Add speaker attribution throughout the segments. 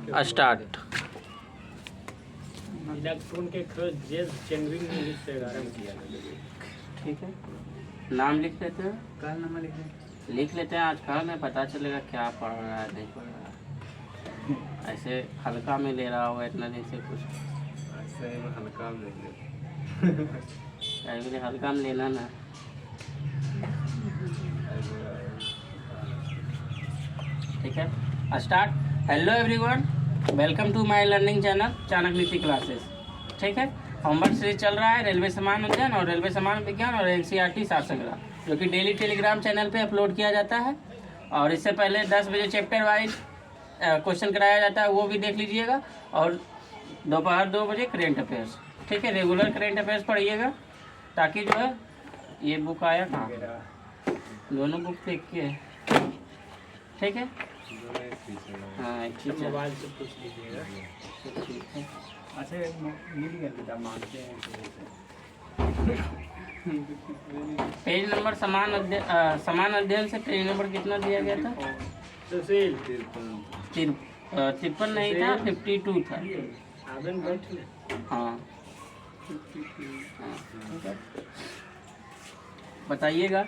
Speaker 1: Start.
Speaker 2: Electron के खोज James चेंगविंग ने 1911 में किया था।
Speaker 1: ठीक है, नाम लिख लेते हैं,
Speaker 2: कल नंबर
Speaker 1: लिख लेते हैं। आज कल में पता चलेगा क्या पढ़ रहा है नहीं पढ़ रहा है। ऐसे हल्का में ले रहा होगा इतना दिन से कुछ,
Speaker 2: ऐसे में हल्का में ले
Speaker 1: ऐसे हल्का में लेना ना। ठीक है, start. Hello everyone, welcome to my learning channel Chanakya Niti classes. ठीक है, होमवर्क सीरीज चल रहा है रेलवे समान अध्ययन और रेलवे समान विज्ञान और एनसीईआरटी सार संग्रह, जो कि डेली टेलीग्राम चैनल पे अपलोड किया जाता है। और इससे पहले 10 बजे चैप्टर वाइज क्वेश्चन कराया जाता है, वो भी देख लीजिएगा। और दोपहर 2 बजे करेंट अफेयर्स। ठीक है, रेगुलर करेंट अफेयर्स पढ़िएगा, ताकि जो है ये बुक आया कहाँ, दोनों बुक देख के। ठीक है, हाँ
Speaker 2: मोबाइल से पूछ लीजिएगा।
Speaker 1: ठीक है।
Speaker 2: अच्छा मिल गया किताब मांगते हैं
Speaker 1: पेज नंबर समान अध्ययन से पेज नंबर कितना दिया गया था?
Speaker 2: सुशील
Speaker 1: 53 नहीं था, 52 था।
Speaker 2: आगे बैठ ले।
Speaker 1: हाँ, बताइएगा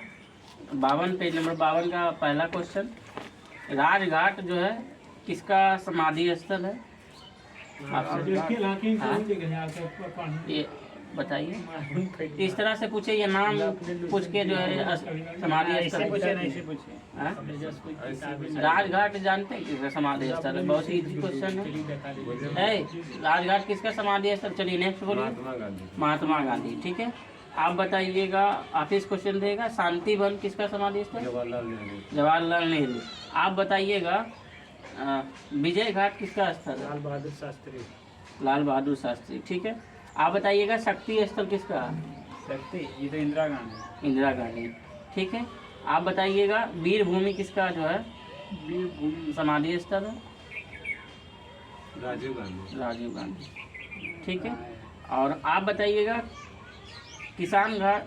Speaker 1: 52, पेज नंबर 52 का पहला क्वेश्चन। राजघाट जो है किसका समाधि स्थल है? ये बताइए। इस तरह से पूछे, ये नाम पूछ के जो है समाधि स्थल। राजघाट जानते हैं किसका समाधि स्थल है? बहुत ही इजी क्वेश्चन है। राजघाट किसका समाधि स्थल? चलिए नेक्स्ट बोलिए। महात्मा गांधी। ठीक है, आप बताइएगा। आप इस क्वेश्चन देगा, शांति वन किसका समाधि स्थल? जवाहरलाल नेहरू। आप बताइएगा विजय घाट किसका स्थल है?
Speaker 2: लाल बहादुर शास्त्री।
Speaker 1: लाल बहादुर शास्त्री। ठीक है, आप बताइएगा शक्ति स्थल किसका?
Speaker 2: शक्ति, ये तो इंदिरा गांधी।
Speaker 1: इंदिरा गांधी। ठीक है, आप बताइएगा वीर भूमि किसका जो है
Speaker 2: वीर भूमि
Speaker 1: समाधि स्थल है?
Speaker 2: राजीव गांधी।
Speaker 1: राजीव गांधी। ठीक है, और आप बताइएगा किसान घाट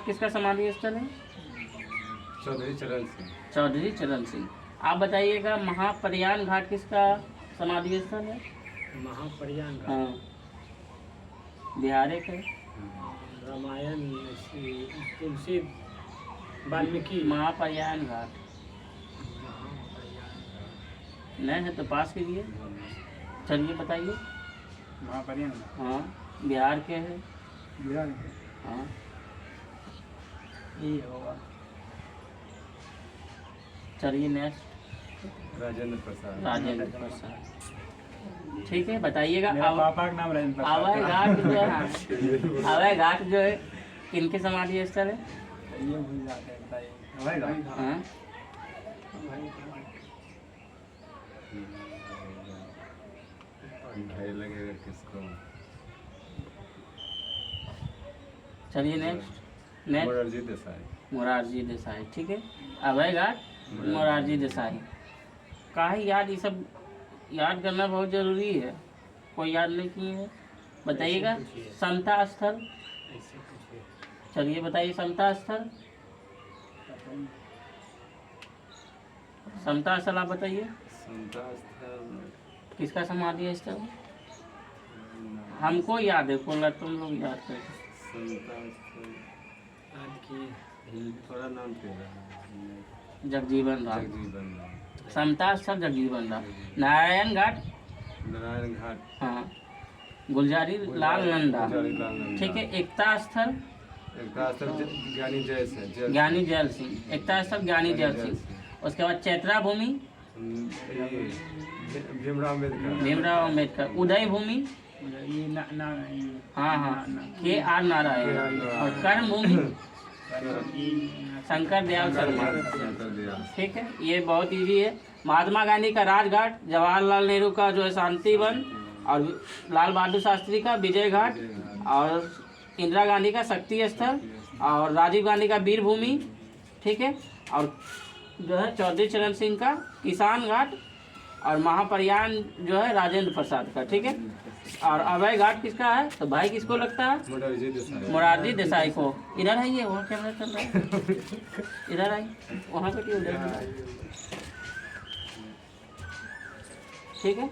Speaker 1: किसका समाधि स्थल है?
Speaker 2: चौधरी चरण सिंह।
Speaker 1: चौधरी चरण सिंह। आप बताइएगा महाप्रयाण घाट किसका समाधि स्थल है?
Speaker 2: महाप्रयाण घाट,
Speaker 1: हाँ, बिहार एक है।
Speaker 2: रामायण तुलसी वाल्मीकि।
Speaker 1: महाप्रयाण घाट नहीं है तो पास कीजिए। चलिए बताइए।
Speaker 2: महाप्रयाण,
Speaker 1: हाँ, बिहार के है।
Speaker 2: बिहार,
Speaker 1: हाँ,
Speaker 2: ये होगा।
Speaker 1: चलिए नेक्स्ट।
Speaker 2: राजेंद्र प्रसाद।
Speaker 1: राजेंद्र प्रसाद। ठीक है, बताइएगा।
Speaker 2: पापा का नाम राजेंद्र प्रसाद।
Speaker 1: अवय घाट जो है, अवय घाट जो है किनके समाधि स्थल है?
Speaker 2: ये भूल जाते हैं, बताइए। अवय घाट।
Speaker 1: हाँ,
Speaker 2: ढाई लगेगा किसको?
Speaker 1: चलिए नेक्स्ट।
Speaker 2: मोरारजी देसाई।
Speaker 1: मोरारजी देसाई। ठीक है, अभय घाट, मोरारजी देसाई। काहे याद, ये सब याद करना बहुत जरूरी है। कोई याद नहीं किए है? बताइएगा समता स्थल। चलिए बताइए समता स्थल। समता स्थल आप बताइए
Speaker 2: समता स्थल
Speaker 1: किसका समाधि स्थल? हमको याद है, बोला तुम लोग याद करके।
Speaker 2: समता स्थल थोड़ा नाम
Speaker 1: जगजीवन राम।
Speaker 2: जगजीवन राम।
Speaker 1: समता स्थल जगजीवन राम। नारायण घाट,
Speaker 2: नारायण घाट,
Speaker 1: हाँ, गुलजारी लाल नंदा। ठीक है, एकता स्थल
Speaker 2: ज्ञानी जैल सिंह।
Speaker 1: ज्ञानी जैल सिंह। एकता स्थल ज्ञानी जैल सिंह। उसके बाद चैत्रा भूमि भीमराव अम्बेडकर। उदय भूमि हाँ हाँ KR नारायण। और कर्म भूमि शंकर दयाल शर्मा। ठीक है, ये बहुत इजी है। महात्मा गांधी का राजघाट, जवाहरलाल नेहरू का जो है शांति वन, और लाल बहादुर शास्त्री का विजय घाट, और इंदिरा गांधी का शक्ति स्थल, और राजीव गांधी का वीर भूमि। ठीक है, और जो है चौधरी चरण सिंह का किसान घाट, और महाप्रयाण जो है राजेंद्र प्रसाद का। ठीक है, और अभय घाट किसका है? तो भाई किसको लगता है? मोरारजी देसाई को। इधर आइए, वहाँ कैमरा चल रहा है। इधर आइए, वहाँ पे क्यों? ठीक है।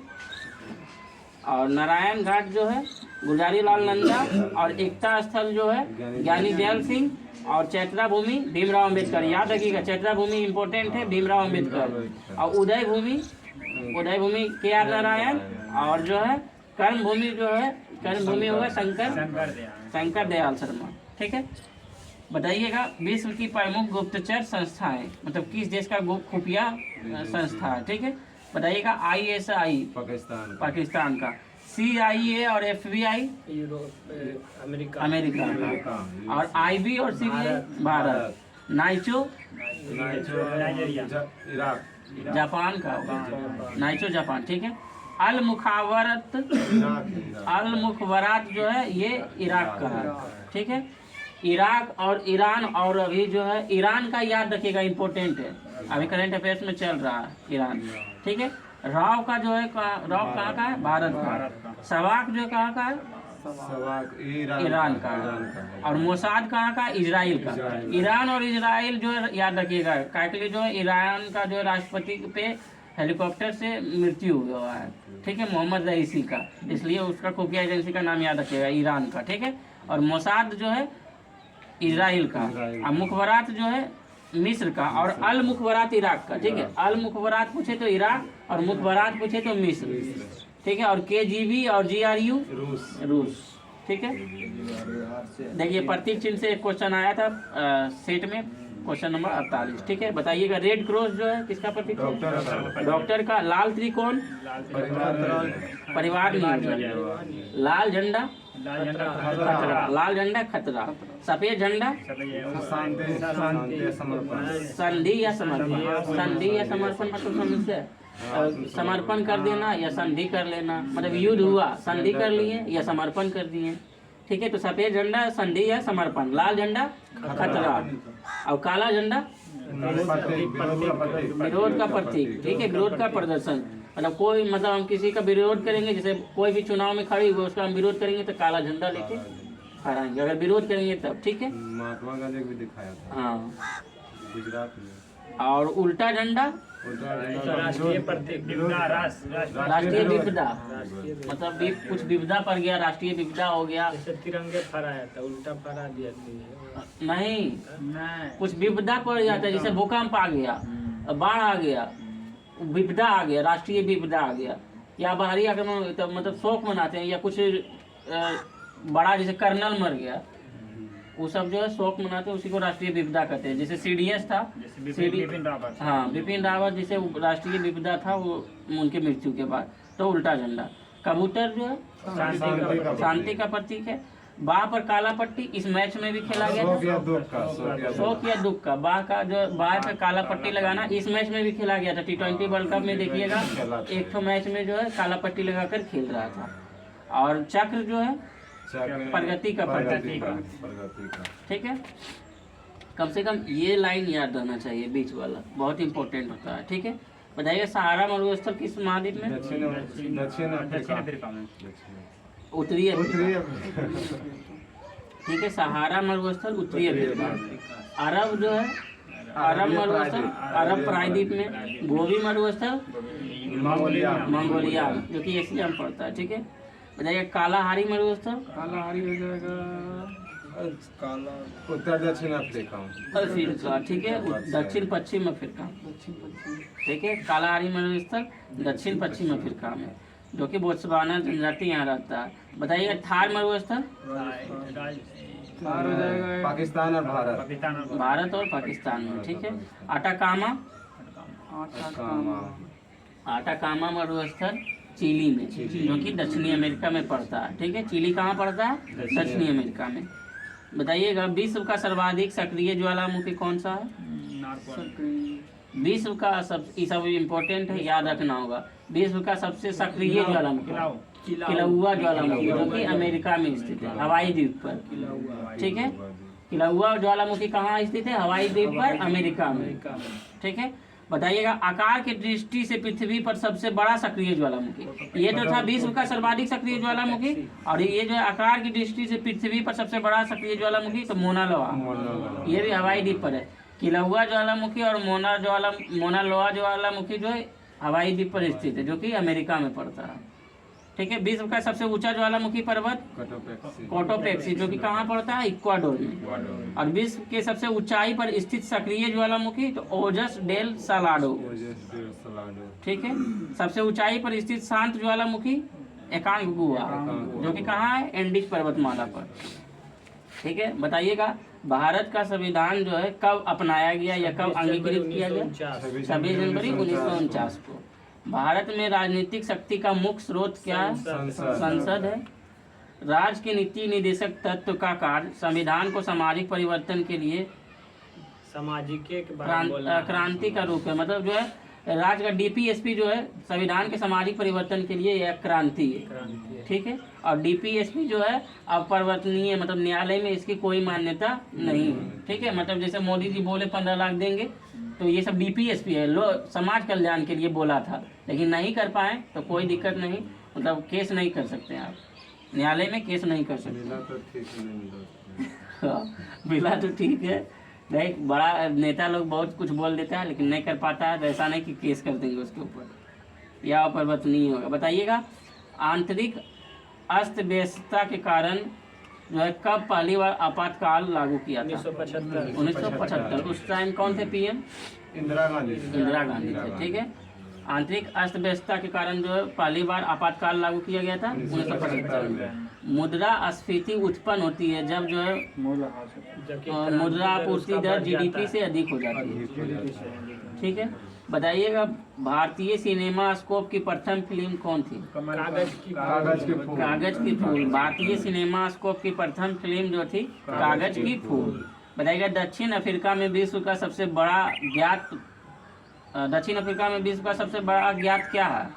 Speaker 1: और नारायण घाट जो है गुलजारी लाल नंदा, और एकता स्थल जो है ज्ञानी दयाल सिंह, और चैत्रा भूमि भीमराव अम्बेडकर। याद रखिएगा, चैत्रा भूमि इंपॉर्टेंट है, भीमराव अम्बेडकर। और उदय भूमि के आर नारायण, और जो है कर्म भूमि जो है, कर्म भूमि होगा शंकर दयाल शर्मा, ठीक है। बताइएगा विश्व की प्रमुख गुप्तचर संस्थाएं, मतलब किस देश का खुफिया संस्था है, ठीक है। बताइएगा ISI पाकिस्तान का, CIA और FBI अमेरिका का, और IB और CBI भारत, नाइचो जापान का होगा, नाइचो जापान, ठीक है। अल मुखबरात जो है ये इराक का है, ठीक है। इराक और ईरान, और अभी जो है ईरान का याद रखिएगा, इंपॉर्टेंट है, अभी करंट अफेयर्स में चल रहा है ईरान, ठीक है। राव का जो है राव कहाँ का है, भारत का। सवाक जो कहाँ का है, ईरान का है। और मोसाद कहाँ का, इजराइल का। ईरान और इजराइल जो है याद रखिएगा, क्योंकि जो है ईरान का जो राष्ट्रपति पे हेलीकॉप्टर से मृत्यु हुआ है, ठीक है, मोहम्मद रईसी का, इसलिए उसका खुफिया एजेंसी का नाम याद रखिएगा, ईरान का, ठीक है। और मोसाद जो है इजराइल का, और मुखबरात जो है मिस्र का, और अल मुखबरात इराक का, ठीक है। अल मुखबरात पूछे तो इराक, और मुखबरात पूछे तो मिस्र, ठीक है। और KGB और GRU रूस, ठीक है। देखिए प्रतीक चिन्ह से एक क्वेश्चन आया था सेट में, क्वेश्चन नंबर 48, ठीक है। बताइएगा रेड क्रॉस जो है किसका प्रतीक है, डॉक्टर का। लाल त्रिकोण परिवार नियोजन। लाल झंडा खतरा, लाल झंडा खतरा। सफेद झंडा संधि या समर्पण, संधि या समर्पण मतलब समझते, समर्पण कर देना या संधि कर लेना, मतलब युद्ध हुआ, संधि कर लिए या समर्पण कर दिए, ठीक है। तो सफेद झंडा संधि या समर्पण, लाल झंडा खतरा, और काला झंडा विरोध का प्रतीक, ठीक है, विरोध का प्रदर्शन। मतलब कोई, मतलब हम किसी का विरोध करेंगे, जैसे कोई भी चुनाव में खड़ी हुई उसका हम विरोध करेंगे तो काला झंडा लेके खड़ाएंगे, अगर विरोध करेंगे तब, ठीक है।
Speaker 3: महात्मा गांधी को दिखाया था
Speaker 1: हाँ,
Speaker 3: गुजरात में।
Speaker 1: और उल्टा झंडा
Speaker 2: राष्ट्रीय प्रतीक,
Speaker 1: राष्ट्रीय विपदा, मतलब कुछ विपदा पड़ गया, राष्ट्रीय विपदा हो गया,
Speaker 2: जैसे तिरंगे फहराया था, उल्टा फहरा दिया था।
Speaker 1: नहीं, कुछ विपदा पड़ जाता है, जैसे भूकंप आ गया, बाढ़ आ गया, विपदा आ गया, राष्ट्रीय विपदा आ गया, या बाहरी आक्रमण, तो मतलब शोक मनाते हैं, या कुछ बड़ा जैसे कर्नल मर गया, वो सब जो है शोक मनाते हैं, उसी को राष्ट्रीय विपदा कहते हैं। जैसे CDS था, हाँ बिपिन रावत, जिसे राष्ट्रीय विपदा था वो उनके मृत्यु के बाद, तो उल्टा झंडा। कबूतर जो है शांति का प्रतीक है। बाह पर काला पट्टी इस मैच में भी खेला गया था, शौक या दुख का, बाह का जो बाह पे काला पट्टी लगाना इस मैच में भी खेला गया था। T20 वर्ल्ड कप में देखिएगा, एक तो मैच में जो है काला पट्टी लगाकर खेल रहा था। और चक्र जो है प्रगति का प्रतीक, ठीक है। कम से कम ये लाइन याद रहना चाहिए, बीच वाला बहुत इंपॉर्टेंट होता है, ठीक है। बताइए सहारा मरुस्थल किस महाद्वीप में,
Speaker 3: दक्षिण अफ्रीका में,
Speaker 1: उत्तरी अफ्रीका, ठीक है। सहारा मरुस्थल उत्तरी अफ्रीका। अरब जो है, अरब मरुस्थल अरब प्रायद्वीप में। गोबी मरुस्थल मंगोलिया, जो कि एशिया में पड़ता है, ठीक है। बताइए कालाहारी मरुस्थल, कालाहारी हो जाएगा
Speaker 3: उत्तर दक्षिण अफ्रीका,
Speaker 1: ठीक है, दक्षिण पश्चिम अफ्रीका, ठीक है। कालाहारी मरुस्थल दक्षिण पश्चिम अफ्रीका में, जो कि बोत्सवाना जनजाति यहाँ रहता है। बताइए थार मरुस्थल
Speaker 3: पाकिस्तान और
Speaker 1: भारत और पाकिस्तान में, ठीक है। आटाकामा मरुस्थल चिली में, जो कि दक्षिणी अमेरिका में पड़ता है, ठीक है। चिली कहाँ पड़ता है, दक्षिणी अमेरिका में। बताइएगा विश्व का सर्वाधिक सक्रिय ज्वालामुखी कौन सा है, विश्व का ये सब इम्पोर्टेंट है, याद रखना होगा। विश्व का सबसे सक्रिय ज्वालामुखी किलाउआ ज्वालामुखी, जो कि अमेरिका में स्थित है, हवाई द्वीप पर, ठीक है। किलाउआ ज्वालामुखी कहाँ स्थित है, हवाई द्वीप पर, अमेरिका में, ठीक है। बताइएगा आकार की दृष्टि से पृथ्वी पर सबसे बड़ा सक्रिय ज्वालामुखी, ये तो था विश्व का सर्वाधिक सक्रिय ज्वालामुखी, और ये जो है आकार की दृष्टि से पृथ्वी पर सबसे बड़ा सक्रिय ज्वालामुखी तो मोना लोआ, ये भी हवाई द्वीप पर है। किलाउआ ज्वालामुखी और मोना लोआ ज्वालामुखी जो है हवाई द्वीप पर स्थित है, जो कि अमेरिका में पड़ता है। ठीक है। विश्व का सबसे ऊंचा ज्वालामुखी पर्वत कोटोपेक्सी, जो कि कहाँ पड़ता है? इक्वाडोर में। और विश्व के सबसे ऊंचाई पर स्थित सक्रिय ज्वालामुखी तो ओजस डेल सालाडो। ठीक है। सबसे ऊंचाई पर स्थित शांत ज्वालामुखी एकांगुआ, जो कि कहाँ है? एंडीज पर्वतमाला पर। ठीक है। बताइएगा भारत का संविधान जो है कब अपनाया गया या कब अंगीकृत किया गया? 26 जनवरी 1949 को। भारत में राजनीतिक शक्ति का मुख्य स्रोत क्या है? संसद है। राज्य के नीति निदेशक तत्व का कार्य संविधान को सामाजिक परिवर्तन के लिए
Speaker 2: सामाजिक के बारे में बोलना है।
Speaker 1: क्रांति का रूप है। मतलब जो है राज्य का डीपीएसपी जो है संविधान के सामाजिक परिवर्तन के लिए यह क्रांति है। ठीक है। और डीपीएसपी जो है अपरिवर्तनीय, मतलब न्यायालय में इसकी कोई मान्यता नहीं है। ठीक है। मतलब जैसे मोदी जी बोले 15 लाख देंगे, तो ये सब डीपीएसपी है, लो समाज कल्याण के लिए बोला था, लेकिन नहीं कर पाए तो कोई दिक्कत नहीं, मतलब केस नहीं कर सकते आप, न्यायालय में केस नहीं कर सकते। मिला तो ठीक है, नहीं बड़ा नेता लोग बहुत कुछ बोल देता है लेकिन नहीं कर पाता है, तो ऐसा नहीं कि केस कर देंगे उसके ऊपर या अपरिवर्तनीय होगा। बताइएगा आंतरिक अस्त व्यस्तता के कारण जो है कब पहली बार आपातकाल लागू किया था? 1975। उस टाइम कौन थे पीएम? इंदिरा गांधी थे। ठीक है। आंतरिक अस्त व्यस्तता के कारण जो है पहली बार आपातकाल लागू किया गया था 1975 में। मुद्रास्फीति उत्पन्न होती है जब जो है मुद्रा आपूर्ति दर जीडीपी से अधिक हो जाती है। ठीक है। बताइएगा भारतीय सिनेमास्कोप की प्रथम फिल्म कौन थी? कागज की फूल। भारतीय सिनेमास्कोप की प्रथम फिल्म जो थी कागज की फूल। बताइएगा दक्षिण अफ्रीका में विश्व का सबसे बड़ा ज्ञात क्या है?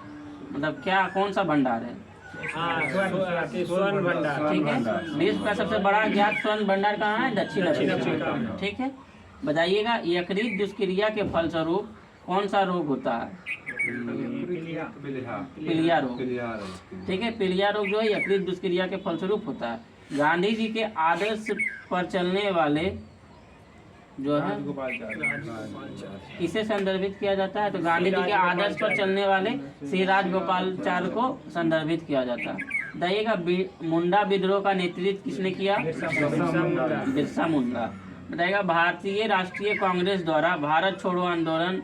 Speaker 1: मतलब क्या कौन सा भंडार है?
Speaker 2: स्वर्ण भंडार।
Speaker 1: ठीक है। विश्व का सबसे बड़ा ज्ञात स्वर्ण भंडार कहाँ है? दक्षिण अफ्रीका। ठीक है। बताइएगा यकृत दुष्क्रिया के फलस्वरूप कौन सा रोग होता है? पीलिया रोग। ठीक है। पीलिया रोग जो है यकृत दुष्क्रिया के फलस्वरूप होता है। गांधी जी के आदर्श पर चलने वाले जो है किसे संदर्भित किया जाता है? तो गांधी जी के आदर्श पर चलने वाले श्री राजगोपालाचार्य को संदर्भित किया जाता है। बताइएगा मुंडा विद्रोह का नेतृत्व किसने किया? बिरसा मुंडा। बताइएगा भारतीय राष्ट्रीय कांग्रेस द्वारा भारत छोड़ो आंदोलन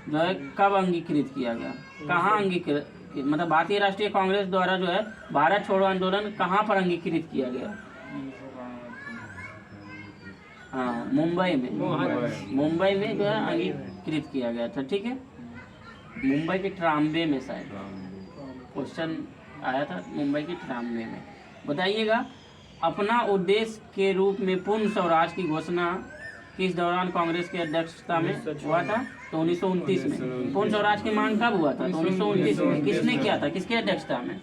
Speaker 1: जो है कब अंगीकृत किया गया? कहाँ अंगीकृत, मतलब भारतीय राष्ट्रीय कांग्रेस द्वारा जो है भारत छोड़ो आंदोलन कहाँ पर अंगीकृत किया गया? हाँ, मुंबई में जो है अंगीकृत किया गया था। ठीक है। मुंबई के ट्राम्बे में शायद क्वेश्चन आया था, मुंबई के ट्राम्बे में। बताइएगा अपना उद्देश्य के रूप में पूर्ण स्वराज की घोषणा किस दौरान कांग्रेस की अध्यक्षता में हुआ था? तो 1929 में। पूर्ण स्वराज की मांग कब हुआ था? तो 1929 में। किसने किया था? किसकी अध्यक्षता में?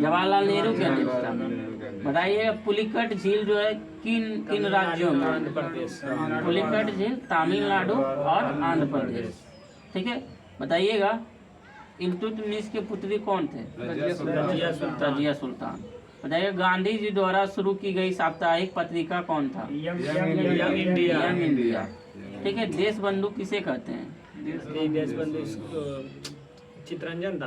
Speaker 1: जवाहरलाल नेहरू की अध्यक्षता में। बताइए पुलिकट झील जो है किन राज्यों में?
Speaker 2: आंध्र प्रदेश।
Speaker 1: पुलिकट झील तमिलनाडु और आंध्र प्रदेश। ठीक है। बताइएगा इल्तुतमिश के पुत्री कौन थे? रजिया सुल्तान। बताइए गांधी जी द्वारा शुरू की गई साप्ताहिक पत्रिका कौन था? Young India. ठीक है। देश बंधु किसे कहते हैं?
Speaker 2: देश बंधु चितरंजन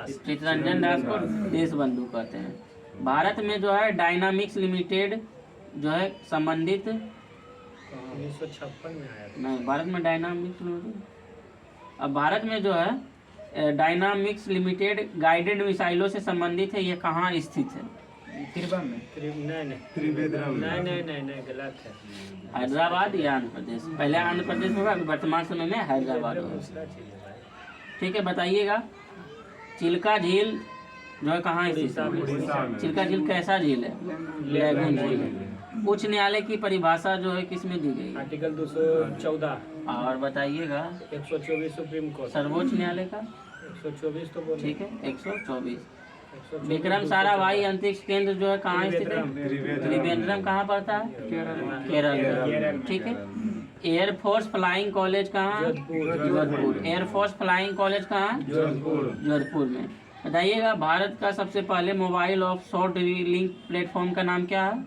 Speaker 1: दास को देश बंधु कहते हैं। भारत में जो है डायनामिक्स लिमिटेड जो है संबंधित
Speaker 2: 1956 में आया था।
Speaker 1: नहीं, भारत में डायनामिक्स लिमिटेड, अब भारत में जो है डायनामिक्स लिमिटेड गाइडेड मिसाइलों से संबंधित है, ये कहाँ स्थित है?
Speaker 2: नहीं, गलत है।
Speaker 1: हैदराबाद या आंध्र प्रदेश? पहले आंध्र प्रदेश में होगा, वर्तमान समय में हैदराबाद होगा। ठीक है। बताइएगा चिल्का झील जो है कहाँ स्थित है? चिल्का झील कैसा झील है? लैगून झील है। उच्च न्यायालय की परिभाषा जो है किस में दी गई?
Speaker 2: आर्टिकल 214।
Speaker 1: और बताइएगा
Speaker 2: 124 सुप्रीम कोर्ट।
Speaker 1: सर्वोच्च न्यायालय का
Speaker 2: 124 तो बोले।
Speaker 1: ठीक है 124। विक्रम साराभाई अंतरिक्ष केंद्र जो है कहाँ स्थित है? त्रिवेंद्रम। कहाँ पड़ता है? केरल। ठीक है। एयरफोर्स फ्लाइंग कॉलेज कहाँ? जोधपुर। एयरफोर्स फ्लाइंग कॉलेज कहाँ? जोधपुर में। बताइएगा भारत का सबसे पहले mobile of short drilling platform का नाम क्या है?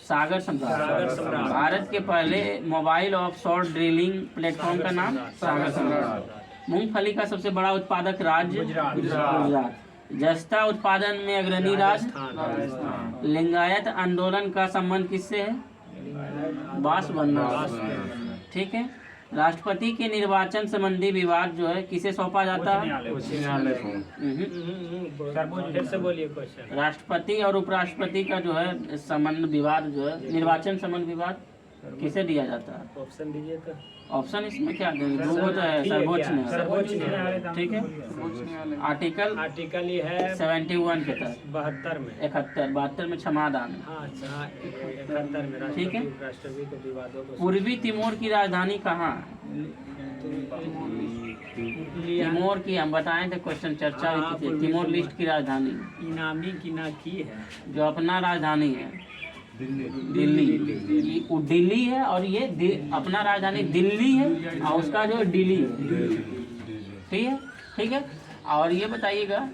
Speaker 1: सागर सम्राट। भारत के पहले mobile of short drilling platform का नाम सागर सम्राट। मूंगफली का सबसे बड़ा उत्पादक राज्य
Speaker 2: गुजरात।
Speaker 1: गुजरात। जस्ता उत्पादन में अग्रणी राज्य
Speaker 2: राजस्थान।
Speaker 1: लिंगायत आंदोलन का संबंध किससे है? बास बनना। ठीक है। राष्ट्रपति के निर्वाचन संबंधी विवाद जो है किसे सौंपा जाता है?
Speaker 3: उच्च न्यायालय को।
Speaker 2: फिर से बोलिए क्वेश्चन।
Speaker 1: राष्ट्रपति और उपराष्ट्रपति का जो है संबंध विवाद जो है निर्वाचन संबंध विवाद किसे दिया जाता है?
Speaker 2: ऑप्शन दीजिए तो।
Speaker 1: ऑप्शन इसमें क्या देंगे? दो तो है सर्वोच्च न्यायालय।
Speaker 2: सर्वोच्च न्यायालय।
Speaker 1: ठीक है। आर्टिकल
Speaker 2: ये है
Speaker 1: 71 के तहत
Speaker 2: 72 में।
Speaker 1: 72 में क्षमादान।
Speaker 2: हाँ अच्छा 71 में
Speaker 1: ठीक है।
Speaker 2: राष्ट्रपति के विवादों को
Speaker 1: पूर्वी तिमोर की राजधानी कहाँ है? तिमोर की हम बताएं थे, क्वेश्चन चर्चा हुई थी। तिमोर लिस्ट की राजधानी
Speaker 2: इनामी की ना की है
Speaker 1: जो अपना राजधानी है
Speaker 3: दिल्ली।
Speaker 1: दिल्ली। वो दिल्ली है और ये अपना राजधानी दिल्ली है और उसका जो दिल्ली है। ठीक है। ठीक है। और ये बताइएगा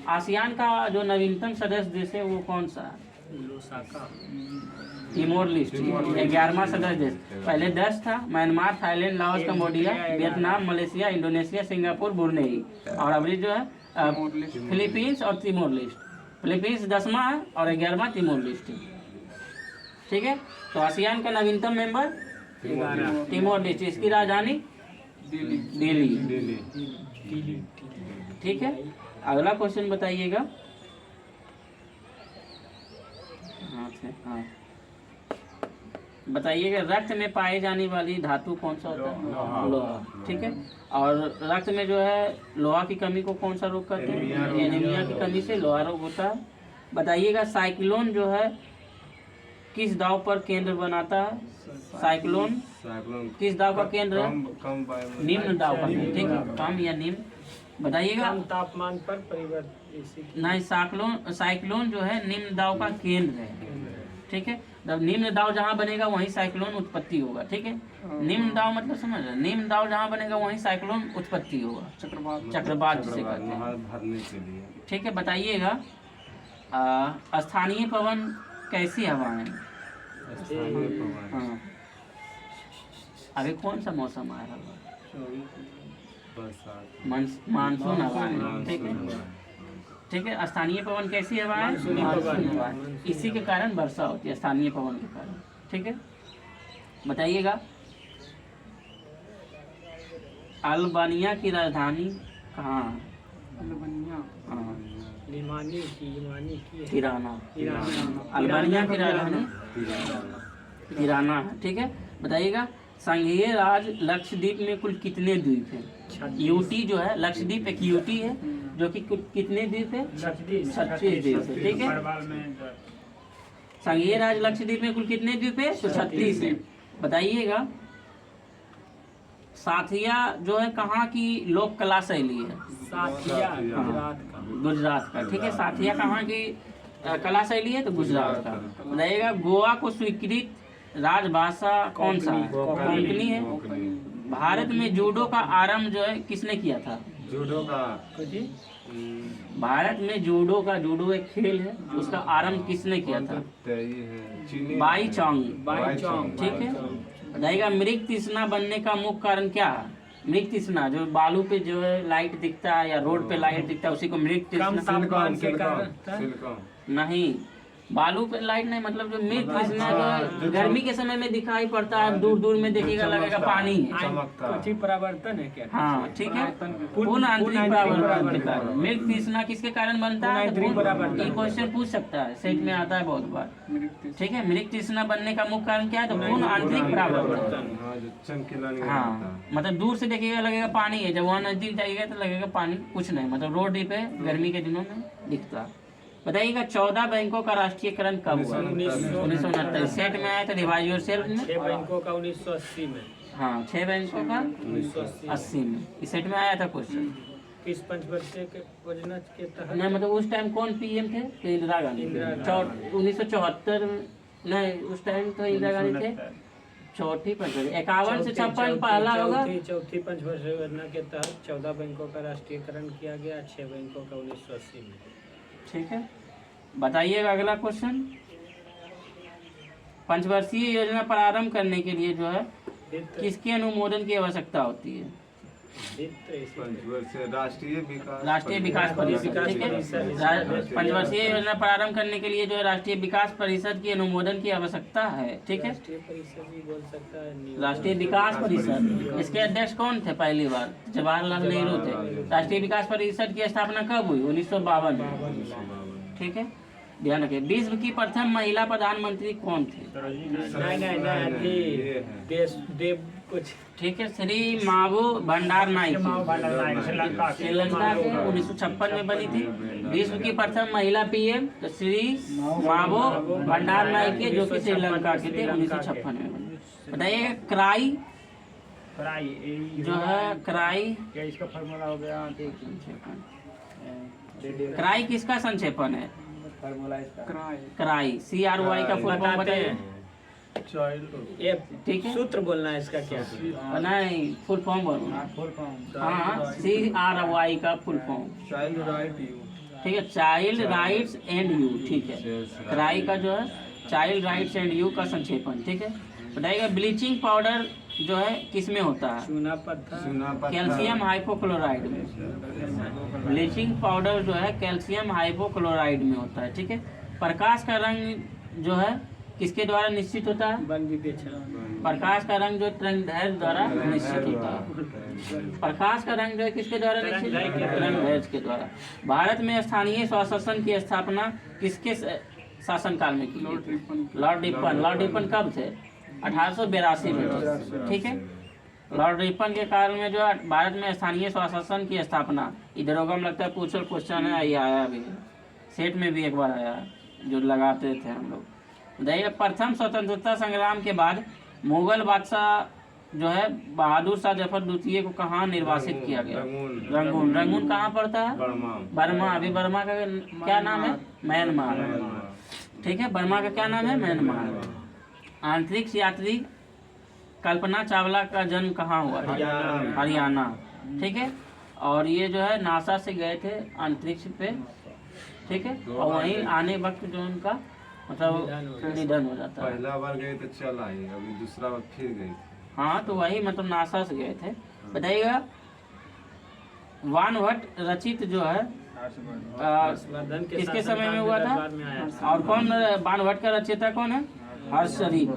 Speaker 1: आसियान का जो नवीनतम सदस्य देश है वो कौन सा है?
Speaker 2: लोसाका।
Speaker 1: तिमोर लिस्ट 11वां सदस्य देश। पहले 10 था, Myanmar, Thailand, Laos, Cambodia, Vietnam, Malaysia, Indonesia, Singapore, Brunei. और अभी जो है फिलीपींस और तिमोर लिस्ट। फिलीपींस 10वां है और 11वां तिमोर लिस्ट है। ठीक है। तो आसियान का नवीनतम मेंबर तिमोर लिस्ट। इसकी राजधानी दिल्ली। ठीक है। अगला क्वेश्चन बताइएगा। हाँ बताइएगा रक्त में पाई जाने वाली धातु कौन सा होता है? लोहा। ठीक है। और रक्त में जो है लोहा की कमी को कौन सा रोग करते हैं? एनीमिया की कमी से लोहा रोग होता है। बताइएगा साइक्लोन जो है किस दाव पर केंद्र बनाता है? साइक्लोन किस दाव का केंद्र है? निम्न दाव का केंद्र। ठीक है। कम या निम्न बताइएगा।
Speaker 2: कम तापमान पर परिवर्तन।
Speaker 1: नहीं, साइक्लोन जो है निम्न दाव का केंद्र है। ठीक है। जब निम्न दाव जहाँ बनेगा वहीं साइक्लोन उत्पत्ति होगा। ठीक है। निम्न दाव मतलब समझ रहे? निम्न दाव जहाँ बनेगा वहीं साइक्लोन उत्पत्ति होगा। चक्रवात जिसे कहते हैं। ठीक है। बताइएगा स्थानीय पवन कैसी हवाएं? हाँ अभी कौन सा मौसम आ रहा है? मानसून हवाएं। ठीक है। ठीक है। स्थानीय पवन कैसी हवाएं? मानसूनी हवाएं। इसी के कारण वर्षा होती है, स्थानीय पवन के कारण। ठीक है। बताइएगा अल्बानिया की राजधानी कहाँ है? हाँ तिराना। अल्बानिया की राजधानी तिराना है। ठीक है। बताइएगा संघीय राज्य लक्षद्वीप में कुल कितने द्वीप हैं? यूटी जो है लक्षद्वीप एक यूटी है जो कि कितने द्वीप है? 36 द्वीप है। ठीक है। संघीय राज्य लक्षद्वीप में कुल कितने द्वीप है? तो 36 है। बताइएगा साथिया जो है कहाँ की लोक कला शैली है?
Speaker 2: साथिया
Speaker 1: गुजरात का। ठीक है। साथिया कहाँ की कला शैली है? तो गुजरात का। बताइएगा गोवा को स्वीकृत राजभाषा कौन सा है? कोंकणी है। भारत में जूडो का आरंभ जो है किसने किया था?
Speaker 3: जूडो का
Speaker 1: भारत में जूडो एक खेल है, उसका आरंभ किसने किया था? बाई चोंग। ठीक है। बताइएगा मृग तृष्णा बनने का मुख्य कारण क्या है? मृग तृष्णा जो बालू पे जो है लाइट दिखता है या रोड पे लाइट दिखता है उसी को मृग तृष्णा। नहीं, बालू पे लाइट नहीं, मतलब जो मृग तृष्णा जो गर्मी के समय में दिखाई पड़ता है, दूर दूर में देखिएगा लगेगा पानी है।
Speaker 2: कुछ परावर्तन है क्या?
Speaker 1: हाँ ठीक है। पूर्ण आंतरिक परावर्तन के कारण मृग तृष्णा किसके कारण बनता है? ये क्वेश्चन पूछ सकता है, सेट में आता है बहुत बार। ठीक है। मृग तृष्णा बनने का मुख्य कारण क्या है? तो पूर्ण आंतरिक परावर्तन। हाँ मतलब दूर से देखिएगा लगेगा पानी है, जब वहाँ नजदीक जाइएगा तो लगेगा पानी कुछ नहीं, मतलब रोड पे गर्मी के दिनों में दिखता। बताइएगा 14 बैंकों का राष्ट्रीयकरण कब हुआ? 1969। सेट में आया था रिवाइज योरसेल्फ में।
Speaker 2: 6 बैंकों का 1980 में।
Speaker 1: हाँ 6 बैंकों का 1980 में इस सेट में आया था क्वेश्चन।
Speaker 2: किस पंचवर्षीय के योजना के तहत?
Speaker 1: नहीं मतलब उस टाइम कौन पीएम थे? तो इंदिरा गांधी। 1974 नहीं, उस टाइम तो इंदिरा गांधी थे। चौथी पंचवर्षीय 51 से 56 पहला होगा।
Speaker 2: चौथी पंचवर्षीय योजना के तहत 14 बैंकों का राष्ट्रीयकरण किया गया, 6 बैंकों का 1980 में। ठीक
Speaker 1: है। बताइएगा अगला क्वेश्चन। पंचवर्षीय योजना प्रारंभ करने के लिए जो है किसके अनुमोदन की आवश्यकता होती है?
Speaker 3: पंचवर्षीय राष्ट्रीय विकास
Speaker 1: परिषद, ठीक है। पंचवर्षीय योजना प्रारंभ करने के लिए जो है राष्ट्रीय विकास परिषद की अनुमोदन की आवश्यकता है, ठीक है।
Speaker 2: राष्ट्रीय परिषद भी बोल सकता है।
Speaker 1: राष्ट्रीय विकास परिषद, इसके अध्यक्ष कौन थे पहली बार? जवाहरलाल नेहरू थे। राष्ट्रीय विकास परिषद की स्थापना कब हुई? 1952 में, ठीक है। ध्यान रखिए। विश्व की प्रथम महिला प्रधानमंत्री कौन थे?
Speaker 2: कुछ,
Speaker 1: ठीक है, श्री मावो भंडार नायक, श्रीलंका के 1956 में बनी थी। विश्व की प्रथम महिला पीएम तो श्री मावो भंडार नायके, जो कि श्रीलंका के थे, 1956 में बनी। बताइए क्राई जो है, क्राई
Speaker 2: इसका फॉर्मूला हो गया,
Speaker 1: क्राई किसका संक्षेपण है?
Speaker 2: फॉर्मूला इसका
Speaker 1: क्राई, CRY का फुल फॉर्म बताइए। ठीक है,
Speaker 2: सूत्र बोलना है इसका क्या?
Speaker 1: नहीं, फुल फॉर्म बोलना।
Speaker 2: फुल फॉर्म,
Speaker 1: हाँ, CRY का full form,
Speaker 3: child right you,
Speaker 1: ठीक है। चाइल्ड राइट्स एंड यू, ठीक है। क्राई का जो है चाइल्ड राइट्स एंड यू का संक्षेपण, ठीक है। बताइएगा ब्लीचिंग पाउडर जो है किस में होता है?
Speaker 2: चूना पत्थर,
Speaker 1: कैल्शियम हाइपोक्लोराइड में। ब्लीचिंग पाउडर जो है कैल्शियम हाइपोक्लोराइड में होता है, ठीक है। प्रकाश का रंग जो है किसके द्वारा निश्चित होता है?
Speaker 2: वन विवेचन।
Speaker 1: प्रकाश का रंग जो रंगधैर्य द्वारा निश्चित होता है। प्रकाश का रंग जो है किसके द्वारा निश्चित? रंगधैर्य के द्वारा। भारत में स्थानीय स्वशासन की स्थापना किसके शासनकाल में की गई? Lord Ripon. लॉर्ड रिपन कब थे? 1882 में थे, ठीक है। लॉर्ड रिपन के काल में जो है भारत में स्थानीय स्वशासन की स्थापना, इधर होगा लगता है पूछल क्वेश्चन है, ये आया भी है, सेट में भी एक बार आया जो लगाते थे हम लोग। देखिए प्रथम स्वतंत्रता संग्राम के बाद मुगल बादशाह जो है बहादुर शाह जफर द्वितीय को कहाँ निर्वासित किया गया? रंगून। रंगून कहाँ पड़ता है? बर्मा। अभी बर्मा का क्या नाम है? म्यांमार, ठीक है। बर्मा का क्या नाम है? म्यांमार। अंतरिक्ष यात्री कल्पना चावला का जन्म कहाँ हुआ था? हरियाणा, ठीक है। और ये जो है नासा से गए थे अंतरिक्ष पे, ठीक है। और वहीं आने वक्त जो उनका मतलब निधन हो जाता है।
Speaker 3: पहला बार गए तो चल आई, अभी दूसरा बार फिर गई।
Speaker 1: हाँ, तो वही मतलब नासा से गए थे। बताइएगा वानभट्ट रचित जो है किसके समय में हुआ था? और कौन वानभट्ट का रचयिता कौन है? हर्षचरित।